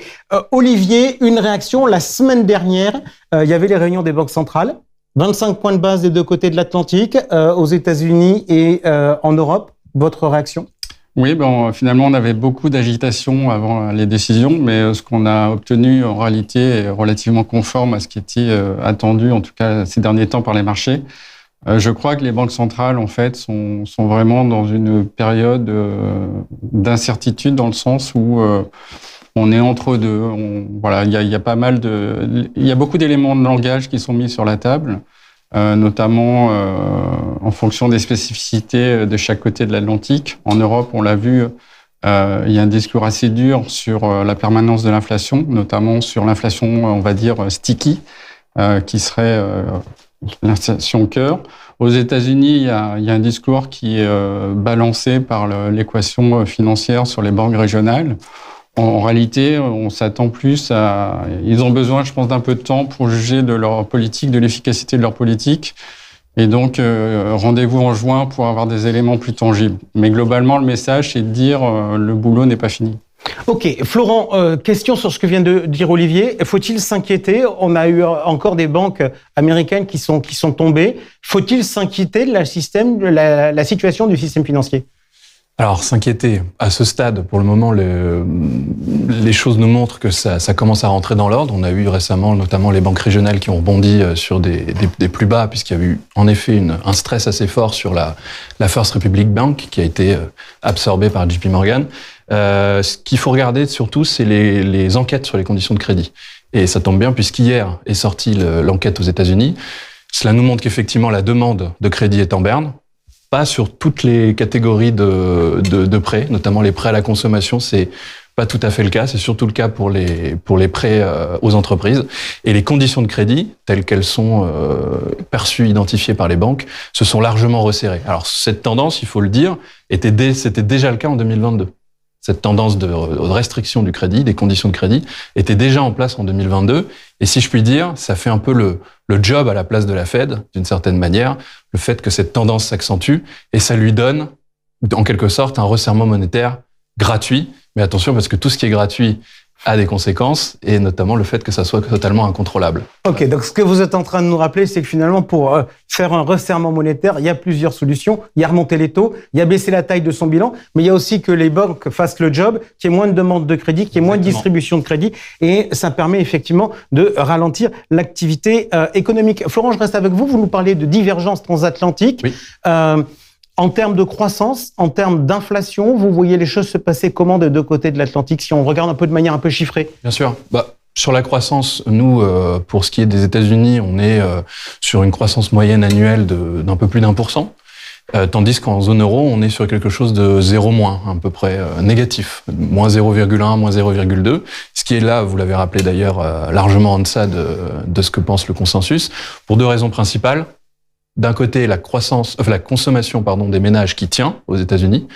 Olivier, une réaction. La semaine dernière, il y avait les réunions des banques centrales. 25 points de base des deux côtés de l'Atlantique, aux États-Unis et en Europe. Votre réaction? Oui, finalement, on avait beaucoup d'agitation avant les décisions, mais ce qu'on a obtenu, en réalité, est relativement conforme à ce qui était attendu, en tout cas ces derniers temps, par les marchés. Je crois que les banques centrales, en fait, sont vraiment dans une période d'incertitude, dans le sens où on est entre deux. Il y a beaucoup d'éléments de langage qui sont mis sur la table. Notamment en fonction des spécificités de chaque côté de l'Atlantique. En Europe, on l'a vu, il y a un discours assez dur sur la permanence de l'inflation, notamment sur l'inflation, on va dire, sticky, qui serait l'inflation cœur. Aux États-Unis, il y a un discours qui est balancé par l'équation financière sur les banques régionales. En réalité, on s'attend plus à... Ils ont besoin, je pense, d'un peu de temps pour juger de leur politique, de l'efficacité de leur politique. Et donc, rendez-vous en juin pour avoir des éléments plus tangibles. Mais globalement, le message, c'est de dire le boulot n'est pas fini. Ok, Florent, question sur ce que vient de dire Olivier. Faut-il s'inquiéter? On a eu encore des banques américaines qui sont tombées. Faut-il s'inquiéter de la situation du système financier? Alors, s'inquiéter, à ce stade, pour le moment, les choses nous montrent que ça commence à rentrer dans l'ordre. On a eu récemment notamment les banques régionales qui ont rebondi sur des plus bas, puisqu'il y a eu en effet un stress assez fort sur la First Republic Bank, qui a été absorbée par JP Morgan. Ce qu'il faut regarder surtout, c'est les enquêtes sur les conditions de crédit. Et ça tombe bien, puisqu'hier est sortie l'enquête aux États-Unis. Cela nous montre qu'effectivement, la demande de crédit est en berne. Pas sur toutes les catégories de prêts, notamment les prêts à la consommation, c'est pas tout à fait le cas. C'est surtout le cas pour les prêts aux entreprises. Et les conditions de crédit, telles qu'elles sont perçues, identifiées par les banques, se sont largement resserrées. Alors cette tendance, il faut le dire, c'était déjà le cas en 2022. Cette tendance de restriction du crédit, des conditions de crédit, était déjà en place en 2022. Et si je puis dire, ça fait un peu le job à la place de la Fed, d'une certaine manière, le fait que cette tendance s'accentue, et ça lui donne, en quelque sorte, un resserrement monétaire gratuit. Mais attention, parce que tout ce qui est gratuit a des conséquences, et notamment le fait que ça soit totalement incontrôlable. Ok, donc ce que vous êtes en train de nous rappeler, c'est que finalement, pour faire un resserrement monétaire, il y a plusieurs solutions. Il y a remonter les taux, il y a baisser la taille de son bilan, mais il y a aussi que les banques fassent le job, qu'il y ait moins de demandes de crédit, qu'il y ait moins de distribution de crédit, et ça permet effectivement de ralentir l'activité économique. Florent, je reste avec vous. Vous nous parlez de divergence transatlantique. Oui. En termes de croissance, en termes d'inflation, vous voyez les choses se passer comment des deux côtés de l'Atlantique, si on regarde un peu de manière un peu chiffrée? Bien sûr. Sur la croissance, nous, pour ce qui est des États-Unis, on est sur une croissance moyenne annuelle d'un peu plus d'1%, tandis qu'en zone euro, on est sur quelque chose de 0-, à peu près négatif, moins 0,1, moins 0,2, ce qui est là, vous l'avez rappelé d'ailleurs, largement en deçà de ce que pense le consensus, pour deux raisons principales. D'un côté, la consommation des ménages qui tient aux États-Unis,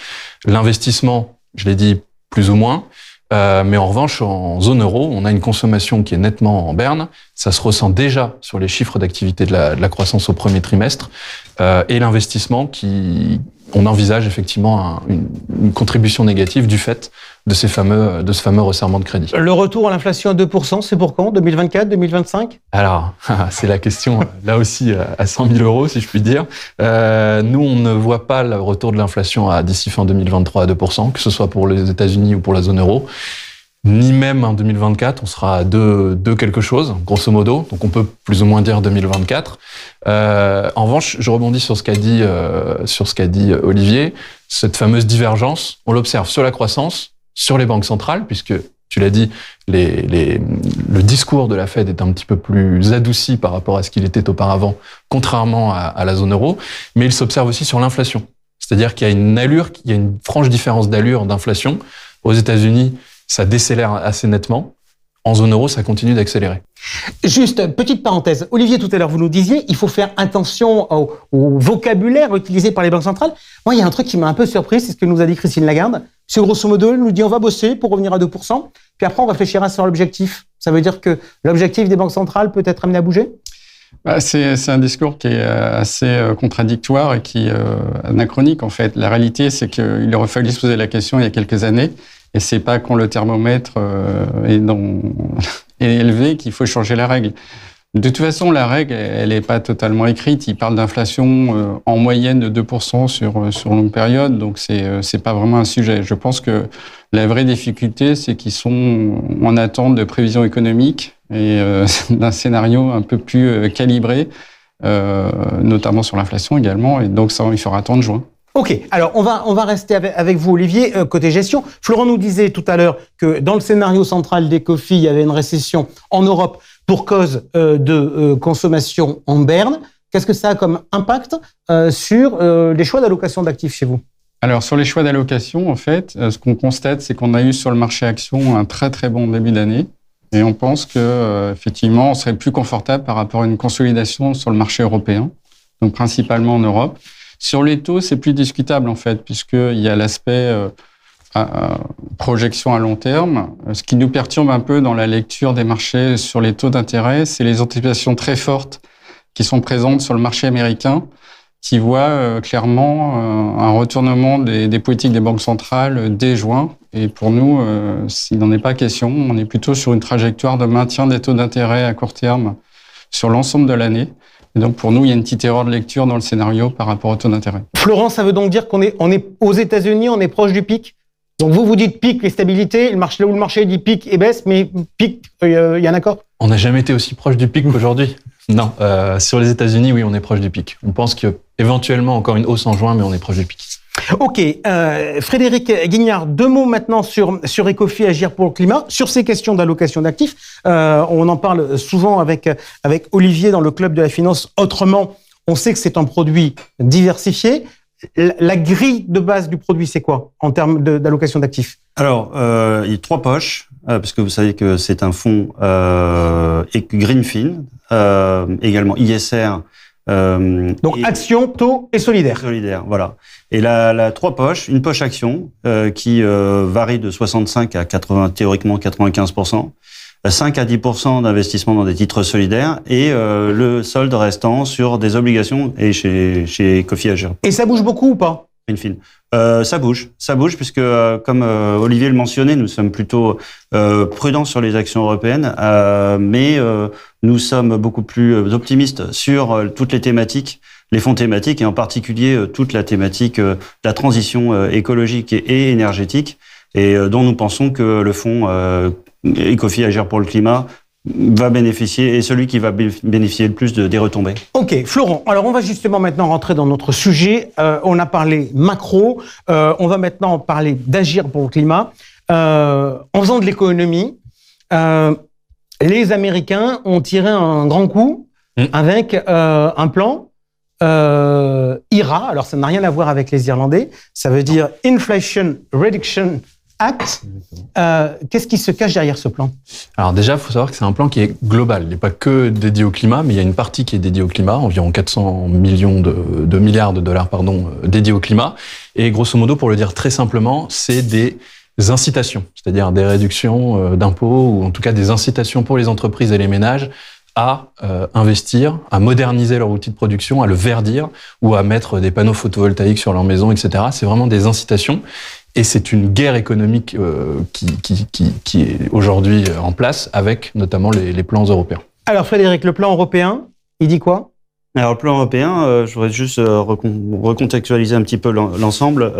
l'investissement, je l'ai dit, plus ou moins, mais en revanche, en zone euro, on a une consommation qui est nettement en berne. Ça se ressent déjà sur les chiffres d'activité de la croissance au premier trimestre, et l'investissement qui on envisage effectivement une contribution négative du fait de ce fameux resserrement de crédit. Le retour à l'inflation à 2%, c'est pour quand? 2024, 2025? Alors, c'est la question, là aussi, à 100 000 euros, si je puis dire. Nous, on ne voit pas le retour de l'inflation d'ici fin 2023 à 2%, que ce soit pour les États-Unis ou pour la zone euro. Ni même en 2024, on sera à 2 quelque chose, grosso modo. Donc, on peut plus ou moins dire 2024. En revanche, je rebondis sur ce qu'a dit Olivier. Cette fameuse divergence, on l'observe sur la croissance, sur les banques centrales, puisque, tu l'as dit, le discours de la Fed est un petit peu plus adouci par rapport à ce qu'il était auparavant, contrairement à la zone euro. Mais il s'observe aussi sur l'inflation. C'est-à-dire qu'il y a une franche différence d'allure d'inflation. Aux États-Unis, ça décélère assez nettement. En zone euro, ça continue d'accélérer. Juste, petite parenthèse. Olivier, tout à l'heure, vous nous disiez, il faut faire attention au vocabulaire utilisé par les banques centrales. Moi, il y a un truc qui m'a un peu surpris, c'est ce que nous a dit Christine Lagarde. C'est grosso modo, elle nous dit on va bosser pour revenir à 2%, puis après on réfléchira sur l'objectif. Ça veut dire que l'objectif des banques centrales peut être amené à bouger? C'est un discours qui est assez contradictoire et qui est anachronique en fait. La réalité, c'est qu'il aurait fallu se poser la question il y a quelques années, et c'est pas quand le thermomètre est élevé qu'il faut changer la règle. De toute façon, la règle, elle n'est pas totalement écrite. Il parle d'inflation en moyenne de 2% sur longue période, donc c'est pas vraiment un sujet. Je pense que la vraie difficulté, c'est qu'ils sont en attente de prévisions économiques et d'un scénario un peu plus calibré, notamment sur l'inflation également. Et donc ça, il faudra attendre juin. Ok, alors on va rester avec vous, Olivier, côté gestion. Florent nous disait tout à l'heure que dans le scénario central d'Ecofi, il y avait une récession en Europe pour cause de consommation en berne. Qu'est-ce que ça a comme impact sur les choix d'allocation d'actifs chez vous? Alors, sur les choix d'allocation, en fait, ce qu'on constate, c'est qu'on a eu sur le marché action un très, très bon début d'année. Et on pense que effectivement, on serait plus confortable par rapport à une consolidation sur le marché européen, donc principalement en Europe. Sur les taux, c'est plus discutable, en fait, puisqu'il y a l'aspect projection à long terme. Ce qui nous perturbe un peu dans la lecture des marchés sur les taux d'intérêt, c'est les anticipations très fortes qui sont présentes sur le marché américain, qui voient clairement un retournement des politiques des banques centrales dès juin. Et pour nous, s'il n'en est pas question, on est plutôt sur une trajectoire de maintien des taux d'intérêt à court terme sur l'ensemble de l'année. Et donc, pour nous, il y a une petite erreur de lecture dans le scénario par rapport au taux d'intérêt. Florent, ça veut donc dire qu'on est aux États-Unis, on est proche du pic? Donc, vous dites pic et stabilité, là où le marché dit pic et baisse, mais pic, il y a un accord? On n'a jamais été aussi proche du pic qu'aujourd'hui. Non, sur les États-Unis, oui, on est proche du pic. On pense qu'éventuellement, encore une hausse en juin, mais on est proche du pic. Ok, Frédéric Guignard, 2 mots maintenant sur Ecofi Agir pour le climat, sur ces questions d'allocation d'actifs. On en parle souvent avec Olivier dans le club de la finance. Autrement, on sait que c'est un produit diversifié. La grille de base du produit, c'est quoi en termes d'allocation d'actifs? Alors, il y a 3 poches, parce que vous savez que c'est un fonds Greenfield, également ISR. Donc action, taux et solidaire. Solidaire, voilà. Et la 3 poches, une poche action qui varie de 65 à 80, théoriquement 95%, 5 à 10% d'investissement dans des titres solidaires et le solde restant sur des obligations et chez Ecofi Agir. Et ça bouge beaucoup ou pas? Ça bouge puisque, comme Olivier le mentionnait, nous sommes plutôt prudents sur les actions européennes, mais nous sommes beaucoup plus optimistes sur toutes les thématiques, les fonds thématiques, et en particulier toute la thématique de la transition écologique et énergétique, et dont nous pensons que le fonds Ecofi Agir pour le climat va bénéficier, et celui qui va bénéficier le plus des retombées. Ok, Florent, alors on va justement maintenant rentrer dans notre sujet. On a parlé macro, on va maintenant parler d'agir pour le climat. En faisant de l'économie, les Américains ont tiré un grand coup avec un plan IRA. Alors ça n'a rien à voir avec les Irlandais, ça veut dire Inflation Reduction Act. Qu'est-ce qui se cache derrière ce plan? Alors déjà, il faut savoir que c'est un plan qui est global. Il n'est pas que dédié au climat, mais il y a une partie qui est dédiée au climat, environ 400 millions de milliards de dollars, dédiés au climat. Et grosso modo, pour le dire très simplement, c'est des incitations, c'est-à-dire des réductions d'impôts, ou en tout cas des incitations pour les entreprises et les ménages à investir, à moderniser leur outil de production, à le verdir ou à mettre des panneaux photovoltaïques sur leur maison, etc. C'est vraiment des incitations. Et c'est une guerre économique qui est aujourd'hui en place avec notamment les plans européens. Alors Frédéric, le plan européen, il dit quoi ? Alors, le plan européen, je voudrais juste recontextualiser un petit peu l'ensemble.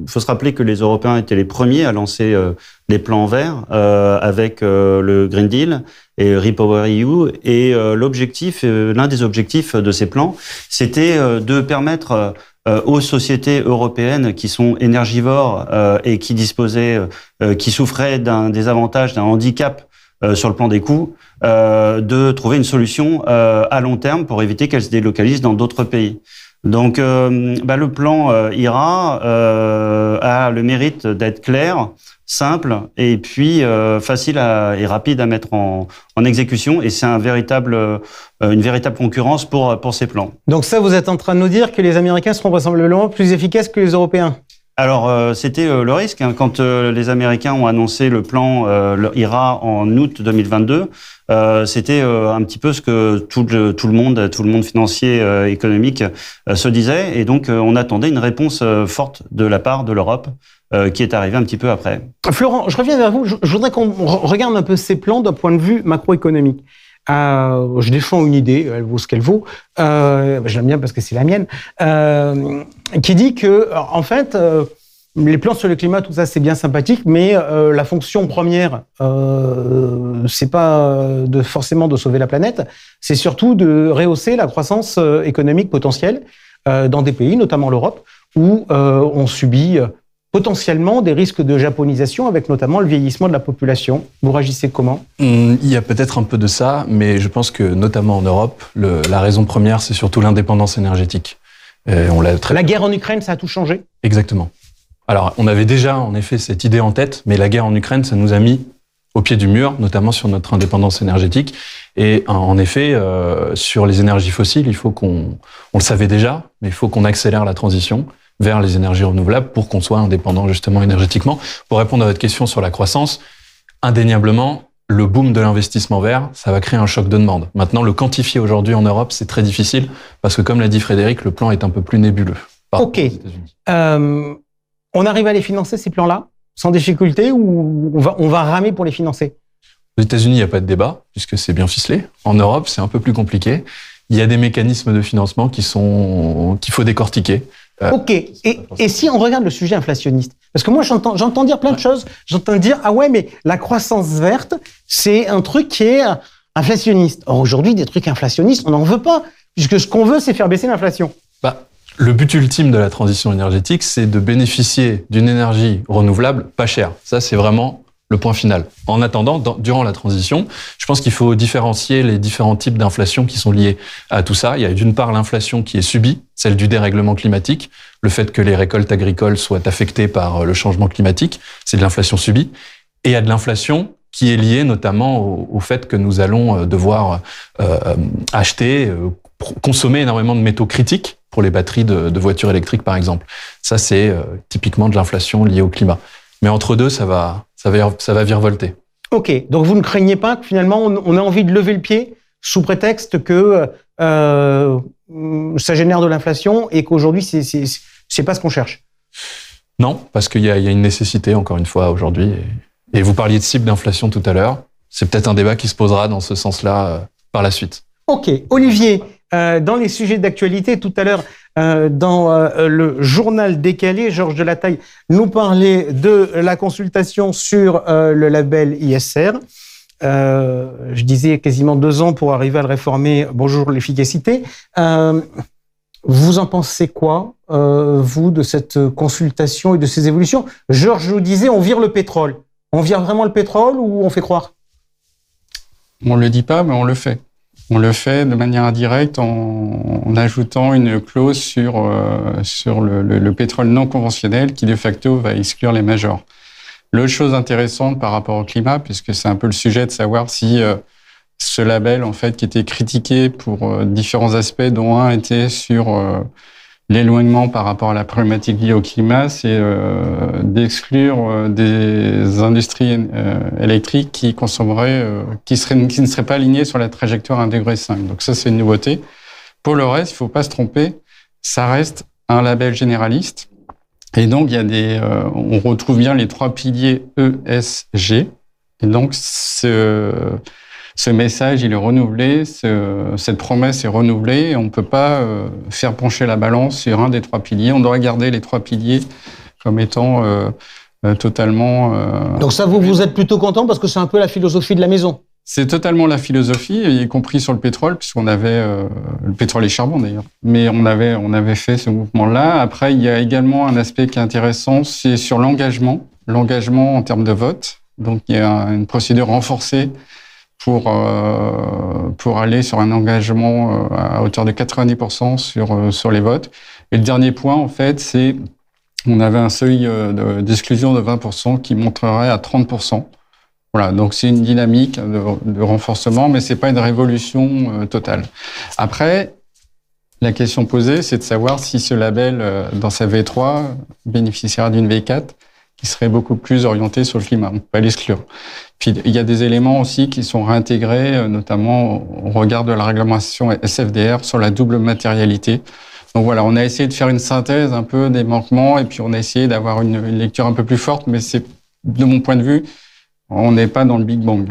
Faut se rappeler que les Européens étaient les premiers à lancer les plans verts avec le Green Deal et REPowerEU. Et l'objectif, l'un des objectifs de ces plans, c'était de permettre aux sociétés européennes qui sont énergivores et qui disposaient, qui souffraient d'un désavantage, d'un handicap sur le plan des coûts, de trouver une solution à long terme pour éviter qu'elles se délocalisent dans d'autres pays. Donc, le plan IRA a le mérite d'être clair, simple et puis facile et rapide à mettre en exécution. Et c'est une véritable concurrence pour ces plans. Donc ça, vous êtes en train de nous dire que les Américains seront vraisemblablement plus efficaces que les Européens ? Alors, c'était le risque. Quand les Américains ont annoncé le plan IRA en août 2022, c'était un petit peu ce que tout le monde financier, économique se disait. Et donc, on attendait une réponse forte de la part de l'Europe qui est arrivée un petit peu après. Florent, je reviens vers vous. Je voudrais qu'on regarde un peu ces plans d'un point de vue macroéconomique. Je défends une idée, elle vaut ce qu'elle vaut. Je l'aime bien parce que c'est la mienne, qui dit que, en fait, les plans sur le climat, tout ça, c'est bien sympathique, mais la fonction première, c'est pas forcément de sauver la planète, c'est surtout de rehausser la croissance économique potentielle dans des pays, notamment l'Europe, où on subit potentiellement des risques de japonisation, avec notamment le vieillissement de la population. Vous réagissez comment ? Il y a peut-être un peu de ça, mais je pense que, notamment en Europe, la raison première, c'est surtout l'indépendance énergétique. La guerre en Ukraine, ça a tout changé ? Exactement. Alors, on avait déjà, en effet, cette idée en tête, mais la guerre en Ukraine, ça nous a mis au pied du mur, notamment sur notre indépendance énergétique. Et en effet, sur les énergies fossiles, il faut on le savait déjà, mais il faut qu'on accélère la transition vers les énergies renouvelables pour qu'on soit indépendant justement énergétiquement. Pour répondre à votre question sur la croissance, indéniablement, le boom de l'investissement vert, ça va créer un choc de demande. Maintenant, le quantifier aujourd'hui en Europe, c'est très difficile parce que, comme l'a dit Frédéric, le plan est un peu plus nébuleux. Ok. On arrive à les financer, ces plans-là, sans difficulté, ou on va ramer pour les financer ? Aux États-Unis, il n'y a pas de débat, puisque c'est bien ficelé. En Europe, c'est un peu plus compliqué. Il y a des mécanismes de financement qu'il faut décortiquer. Ok. Et si on regarde le sujet inflationniste, parce que moi j'entends dire plein de choses. J'entends dire mais la croissance verte, c'est un truc qui est inflationniste. Or aujourd'hui, des trucs inflationnistes, on n'en veut pas, puisque ce qu'on veut, c'est faire baisser l'inflation. Le but ultime de la transition énergétique, c'est de bénéficier d'une énergie renouvelable pas chère. Ça, c'est vraiment le point final. En attendant, durant la transition, je pense qu'il faut différencier les différents types d'inflation qui sont liés à tout ça. Il y a d'une part l'inflation qui est subie, celle du dérèglement climatique, le fait que les récoltes agricoles soient affectées par le changement climatique, c'est de l'inflation subie. Et il y a de l'inflation qui est liée notamment au fait que nous allons devoir acheter, consommer énormément de métaux critiques pour les batteries de voitures électriques, par exemple. Ça, c'est typiquement de l'inflation liée au climat. Mais entre deux, ça va virevolter. Ok, donc vous ne craignez pas que finalement on ait envie de lever le pied sous prétexte que ça génère de l'inflation et qu'aujourd'hui c'est pas ce qu'on cherche? Non, parce qu'il y a une nécessité, encore une fois, aujourd'hui. Et vous parliez de cible d'inflation tout à l'heure. C'est peut-être un débat qui se posera dans ce sens-là par la suite. Ok, Olivier, dans les sujets d'actualité, tout à l'heure, dans le journal décalé, Georges Delataille nous parlait de la consultation sur le label ISR. Je disais quasiment 2 ans pour arriver à le réformer. Bonjour l'efficacité. Vous en pensez quoi, vous, de cette consultation et de ces évolutions? Georges nous disait, on vire le pétrole. On vire vraiment le pétrole ou on fait croire? On ne le dit pas, mais on le fait. On le fait de manière indirecte en ajoutant une clause sur le pétrole non conventionnel qui, de facto, va exclure les majors. L'autre chose intéressante par rapport au climat, puisque c'est un peu le sujet de savoir si ce label, en fait, qui était critiqué pour différents aspects, dont un était sur l'éloignement par rapport à la problématique liée au climat, c'est d'exclure des industries électriques qui consommeraient, qui ne seraient pas alignées sur la trajectoire 1,5 degré. Donc ça, c'est une nouveauté. Pour le reste, il ne faut pas se tromper, ça reste un label généraliste. Et donc, il y a on retrouve bien les 3 piliers ESG. Et donc, ce message, il est renouvelé, cette promesse est renouvelée, et on ne peut pas faire pencher la balance sur un des 3 piliers. On doit garder les 3 piliers comme étant totalement... Donc ça, vous êtes plutôt content parce que c'est un peu la philosophie de la maison. C'est totalement la philosophie, y compris sur le pétrole, puisqu'on avait le pétrole et le charbon d'ailleurs. Mais on avait fait ce mouvement-là. Après, il y a également un aspect qui est intéressant, c'est sur l'engagement en termes de vote. Donc, il y a une procédure renforcée pour aller sur un engagement à hauteur de 90% sur les votes. Et le dernier point, en fait, c'est on avait un seuil d'exclusion de 20% qui monterait à 30%. Voilà, donc c'est une dynamique de renforcement, mais c'est pas une révolution totale. Après, la question posée, c'est de savoir si ce label, dans sa V3, bénéficiera d'une V4 qui serait beaucoup plus orientée sur le climat. On peut pas l'exclure. Puis il y a des éléments aussi qui sont réintégrés, notamment au regard de la réglementation SFDR sur la double matérialité. Donc voilà, on a essayé de faire une synthèse un peu des manquements, et puis on a essayé d'avoir une lecture un peu plus forte, mais c'est, de mon point de vue, on n'est pas dans le Big Bang.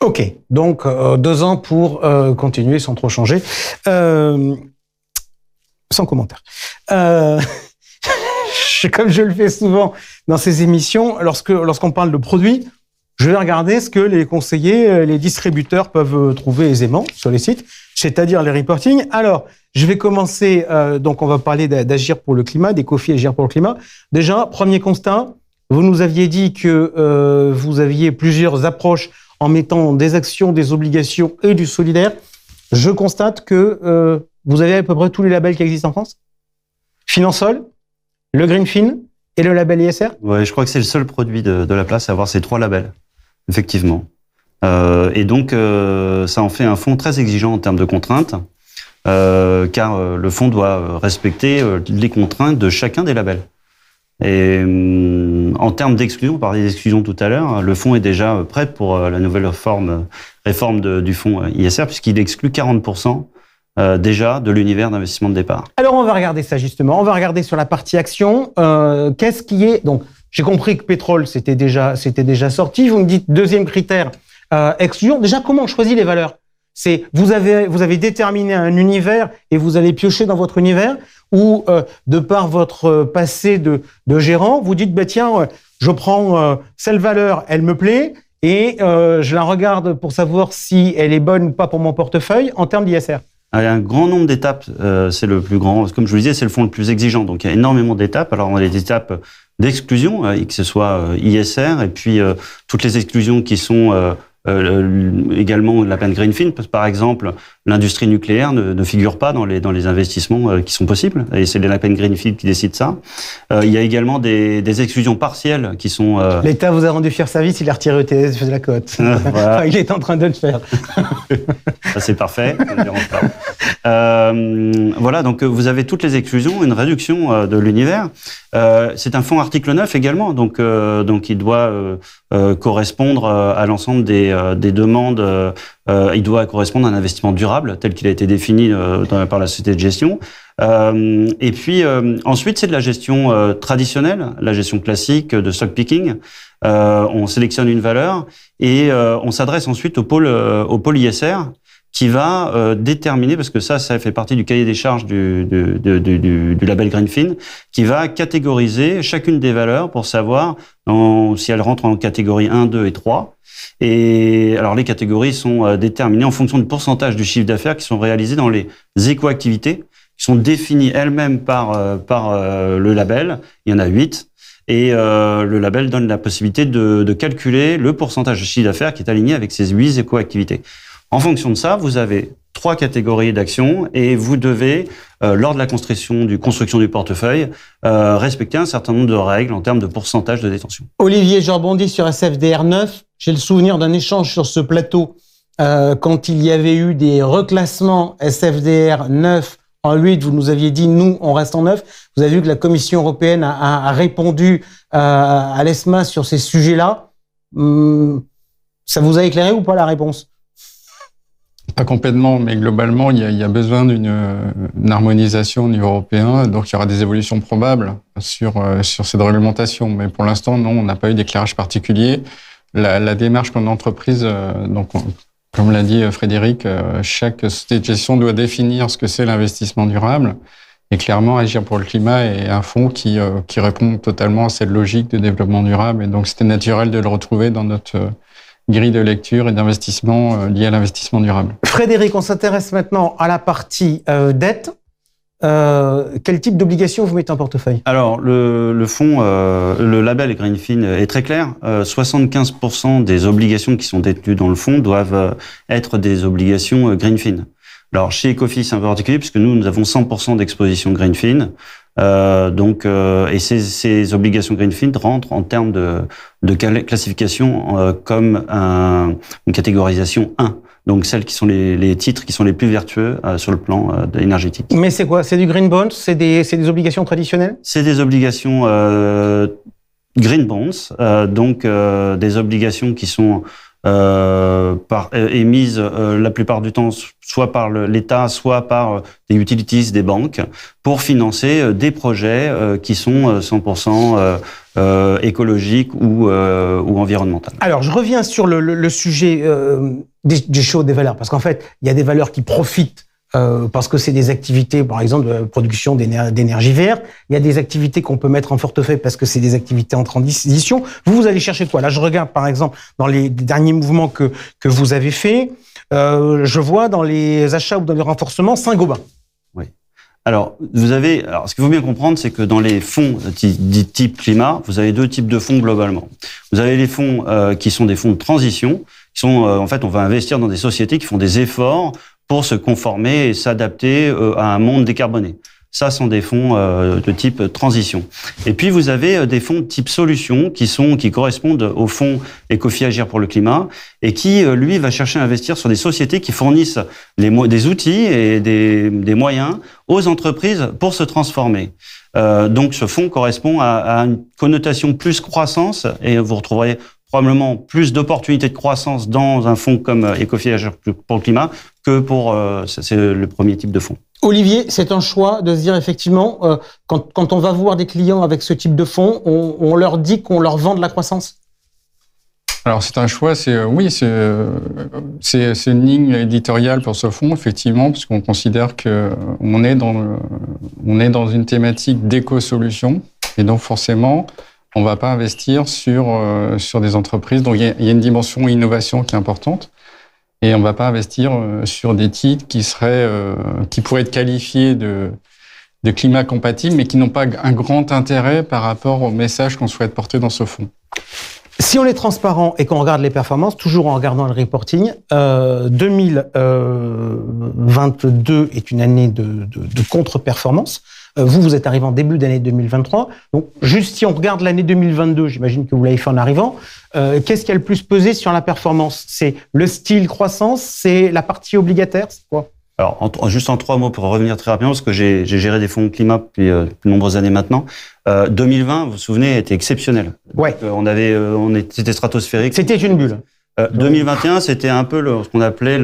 Ok, donc 2 ans pour continuer sans trop changer. Sans commentaire. Comme je le fais souvent dans ces émissions, lorsqu'on parle de produits, je vais regarder ce que les conseillers, les distributeurs peuvent trouver aisément sur les sites, c'est-à-dire les reporting. Alors, je vais commencer, donc on va parler d'Agir pour le climat, d'Ecofi Agir pour le climat. Déjà, premier constat, vous nous aviez dit que vous aviez plusieurs approches en mettant des actions, des obligations et du solidaire. Je constate que vous avez à peu près tous les labels qui existent en France. Finansol, le Greenfin et le label ISR. Ouais, je crois que c'est le seul produit de la place à avoir ces 3 labels, effectivement. Et donc, ça en fait un fonds très exigeant en termes de contraintes, car le fonds doit respecter les contraintes de chacun des labels. Et en termes d'exclusion, on parlait d'exclusion tout à l'heure, le fonds est déjà prêt pour la nouvelle réforme du fonds ISR, puisqu'il exclut 40% déjà de l'univers d'investissement de départ. Alors on va regarder ça justement, on va regarder sur la partie action, qu'est-ce qui est... Donc j'ai compris que pétrole c'était déjà sorti, vous me dites deuxième critère, exclusion. Déjà comment on choisit les valeurs? C'est vous avez déterminé un univers et vous allez piocher dans votre univers, ou de par votre passé de gérant, vous dites tiens, je prends cette valeur, elle me plaît, et je la regarde pour savoir si elle est bonne ou pas pour mon portefeuille en termes d'ISR. Il y a un grand nombre d'étapes, c'est le plus grand, comme je vous le disais, c'est le fonds le plus exigeant, donc il y a énormément d'étapes. Alors on a des étapes d'exclusion, que ce soit ISR, et puis toutes les exclusions qui sont également la peine Greenfin, parce que par exemple, l'industrie nucléaire ne figure pas dans les investissements qui sont possibles, et c'est la peine Greenfin qui décide ça. Il y a également des exclusions partielles qui sont... L'État vous a rendu fier service, il a retiré ETS de la cote. Voilà. Il est en train de le faire. Ça, c'est parfait, ça ne dérange pas. Voilà, donc vous avez toutes les exclusions, une réduction de l'univers. C'est un fonds article 9 également, donc il doit correspondre à l'ensemble des demandes. Il doit correspondre à un investissement durable tel qu'il a été défini par la société de gestion. Et puis ensuite, c'est de la gestion traditionnelle, la gestion classique de stock picking. On sélectionne une valeur et on s'adresse ensuite au pôle ISR qui va déterminer, parce que ça fait partie du cahier des charges du label Greenfin, qui va catégoriser chacune des valeurs pour savoir si elles rentrent en catégorie 1, 2 et 3. Et alors les catégories sont déterminées en fonction du pourcentage du chiffre d'affaires qui sont réalisés dans les éco-activités, qui sont définies elles-mêmes par le label. Il y en a 8. Et le label donne la possibilité de calculer le pourcentage de chiffre d'affaires qui est aligné avec ces 8 éco-activités. En fonction de ça, vous avez 3 catégories d'actions et vous devez, lors de la construction du portefeuille, respecter un certain nombre de règles en termes de pourcentage de détention. Olivier, je rebondis sur SFDR 9. J'ai le souvenir d'un échange sur ce plateau quand il y avait eu des reclassements SFDR 9 En 8, vous nous aviez dit, nous, on reste en 9. Vous avez vu que la Commission européenne a répondu à l'ESMA sur ces sujets-là. Ça vous a éclairé ou pas la réponse? Pas complètement, mais globalement, il y a besoin d'une harmonisation au niveau européen. Donc, il y aura des évolutions probables sur cette réglementation. Mais pour l'instant, non, on n'a pas eu d'éclairage particulier. La démarche qu'on a entreprise, donc, comme l'a dit Frédéric, chaque société de gestion doit définir ce que c'est l'investissement durable. Et clairement, Agir pour le climat est un fonds qui répond totalement à cette logique de développement durable. Et donc, c'était naturel de le retrouver dans notre grille de lecture et d'investissement liée à l'investissement durable. Frédéric, on s'intéresse maintenant à la partie dette. Quel type d'obligation vous mettez en portefeuille? Alors, le fonds, le label Greenfin est très clair. 75% des obligations qui sont détenues dans le fonds doivent être des obligations Greenfin. Alors, chez Ecofi, c'est un peu particulier puisque nous avons 100% d'exposition Greenfin. Et ces obligations Greenfin rentrent en termes de classification comme une catégorisation 1. Donc, celles qui sont les titres qui sont les plus vertueux sur le plan énergétique. Mais c'est quoi? C'est du green bond? C'est des obligations traditionnelles? C'est des obligations green bonds, des obligations qui sont émises la plupart du temps soit par l'État, soit par des utilities, des banques, pour financer des projets qui sont 100% écologiques ou environnementaux. Alors, je reviens sur le sujet du show des valeurs, parce qu'en fait, il y a des valeurs qui profitent parce que c'est des activités, par exemple, de production d'énergie verte. Il y a des activités qu'on peut mettre en portefeuille parce que c'est des activités en transition. Vous allez chercher quoi? Là, je regarde, par exemple, dans les derniers mouvements que vous avez faits, je vois dans les achats ou dans les renforcements Saint-Gobain. Oui. Alors, ce qu'il faut bien comprendre, c'est que dans les fonds dits type climat, vous avez deux types de fonds globalement. Vous avez les fonds qui sont des fonds de transition, qui sont, en fait, on va investir dans des sociétés qui font des efforts pour se conformer et s'adapter à un monde décarboné. Ça sont des fonds de type transition. Et puis vous avez des fonds de type solution qui correspondent au fonds Ecofi Agir pour le climat et qui lui va chercher à investir sur des sociétés qui fournissent des outils et des moyens aux entreprises pour se transformer. Donc ce fonds correspond à une connotation plus croissance et vous retrouverez probablement plus d'opportunités de croissance dans un fonds comme Ecofi Agir pour le climat que pour c'est le premier type de fonds. Olivier, c'est un choix de se dire effectivement, quand on va voir des clients avec ce type de fonds, on leur dit qu'on leur vend de la croissance? Alors c'est un choix, c'est une ligne éditoriale pour ce fonds, effectivement, parce qu'on considère que on est dans une thématique d'éco-solution, et donc forcément, on va pas investir sur des entreprises. Donc il y a une dimension innovation qui est importante. Et on va pas investir sur des titres qui pourraient être qualifiés de climat compatibles, mais qui n'ont pas un grand intérêt par rapport au message qu'on souhaite porter dans ce fonds. Si on est transparent et qu'on regarde les performances, toujours en regardant le reporting, 2022 est une année de contre-performance. Vous êtes arrivé en début d'année 2023. Donc, juste si on regarde l'année 2022, j'imagine que vous l'avez fait en arrivant, qu'est-ce qui a le plus pesé sur la performance? C'est le style croissance? C'est la partie obligataire? C'est quoi? Alors, juste en 3 mots pour revenir très rapidement, parce que j'ai géré des fonds climat depuis de nombreuses années maintenant. 2020, vous vous souvenez, était exceptionnel. Ouais. C'était stratosphérique. C'était une bulle. 2021, c'était un peu ce qu'on appelait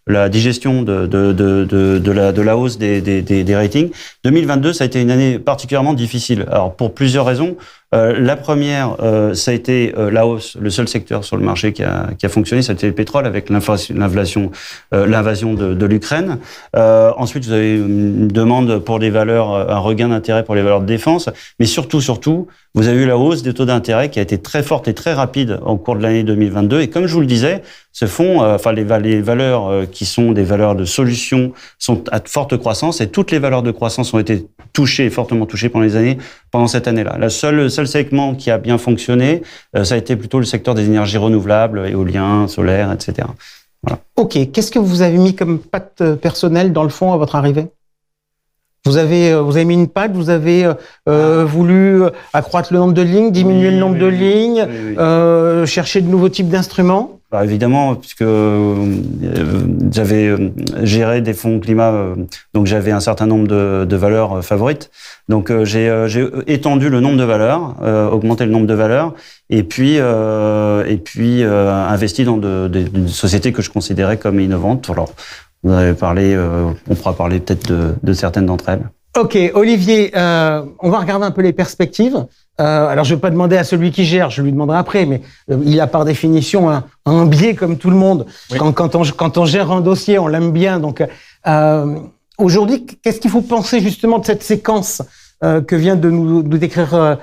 la digestion de la hausse des ratings. 2022, ça a été une année particulièrement difficile. Alors, pour plusieurs raisons. La première, ça a été la hausse, le seul secteur sur le marché qui a fonctionné, ça a été le pétrole avec l'invasion de l'Ukraine. Ensuite, vous avez une demande pour les valeurs, un regain d'intérêt pour les valeurs de défense, mais surtout, vous avez eu la hausse des taux d'intérêt qui a été très forte et très rapide au cours de l'année 2022. Et comme je vous le disais, ce fonds, les valeurs qui sont des valeurs de solutions sont à forte croissance et toutes les valeurs de croissance ont été fortement touchées pendant cette année-là. Le seul segment qui a bien fonctionné, ça a été plutôt le secteur des énergies renouvelables, éolien, solaire, etc. Voilà. Ok. Qu'est-ce que vous avez mis comme patte personnelle dans le fond à votre arrivée? Vous avez mis une patte, vous avez voulu accroître le nombre de lignes, diminuer le nombre de lignes, chercher de nouveaux types d'instruments? Bah, évidemment, puisque j'avais géré des fonds climat, donc j'avais un certain nombre de valeurs favorites. Donc j'ai étendu le nombre de valeurs, augmenté le nombre de valeurs, et puis investi dans des sociétés que je considérais comme innovantes. Alors, vous en avez parlé, on pourra parler peut-être de certaines d'entre elles. Ok, Olivier, on va regarder un peu les perspectives. Alors, je ne vais pas demander à celui qui gère, je lui demanderai après, mais il a par définition un biais comme tout le monde. Oui. Quand on gère un dossier, on l'aime bien. Donc, aujourd'hui, qu'est-ce qu'il faut penser justement de cette séquence que vient de nous décrire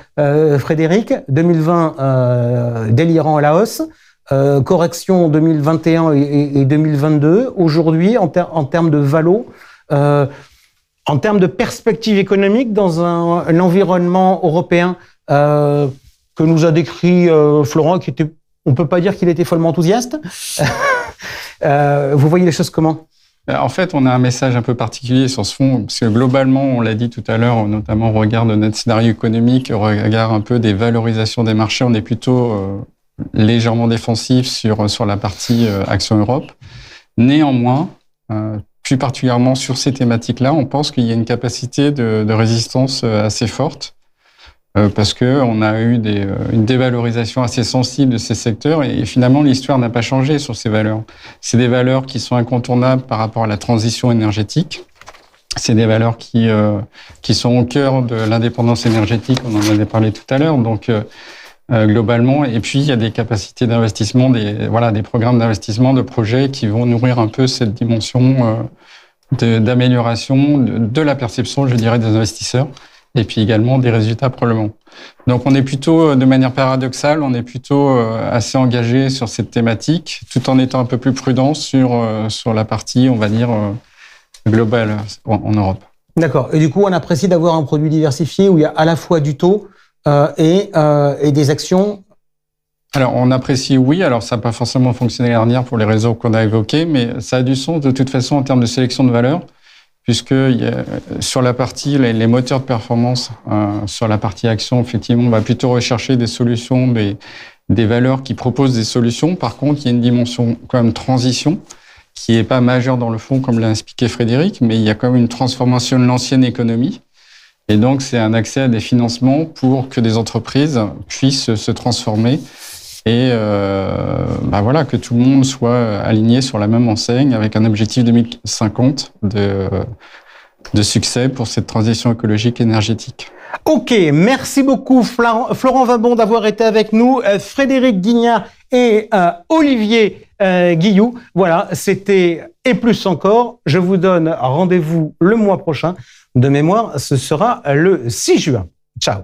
Frédéric? 2020, délirant à la hausse. Correction 2021 et 2022. Aujourd'hui, en termes de valo, en termes de perspective économique dans un environnement européen que nous a décrit Florent, on peut pas dire qu'il était follement enthousiaste. Vous voyez les choses comment? En fait, on a un message un peu particulier sur ce fond, parce que globalement, on l'a dit tout à l'heure, notamment au regard de notre scénario économique, au regard un peu des valorisations des marchés, on est plutôt légèrement défensif sur la partie Action Europe. Néanmoins, plus particulièrement sur ces thématiques-là, on pense qu'il y a une capacité de résistance assez forte, parce que on a eu une dévalorisation assez sensible de ces secteurs, et finalement l'histoire n'a pas changé sur ces valeurs. C'est des valeurs qui sont incontournables par rapport à la transition énergétique. C'est des valeurs qui sont au cœur de l'indépendance énergétique. On en avait parlé tout à l'heure. Donc globalement, et puis il y a des capacités d'investissement, des programmes d'investissement, de projets qui vont nourrir un peu cette dimension d'amélioration de la perception, je dirais, des investisseurs, et puis également des résultats probablement. Donc on est plutôt, de manière paradoxale, on est plutôt assez engagé sur cette thématique, tout en étant un peu plus prudent sur la partie, on va dire, globale en Europe. D'accord. Et du coup, on apprécie d'avoir un produit diversifié où il y a à la fois du taux et des actions. Alors, on apprécie, oui. Alors, ça n'a pas forcément fonctionné l'année dernière pour les raisons qu'on a évoquées, mais ça a du sens de toute façon en termes de sélection de valeurs, puisque sur la partie, les moteurs de performance, sur la partie action, effectivement, on va plutôt rechercher des solutions, des valeurs qui proposent des solutions. Par contre, il y a une dimension quand même transition, qui n'est pas majeure dans le fond, comme l'a expliqué Frédéric, mais il y a quand même une transformation de l'ancienne économie. Et donc, c'est un accès à des financements pour que des entreprises puissent se transformer et que tout le monde soit aligné sur la même enseigne avec un objectif 2050 de succès pour cette transition écologique et énergétique. Ok, merci beaucoup Florent Vabon d'avoir été avec nous, Frédéric Guignard et Olivier Guilloux. Voilà, c'était et plus encore. Je vous donne rendez-vous le mois prochain. De mémoire, ce sera le 6 juin. Ciao.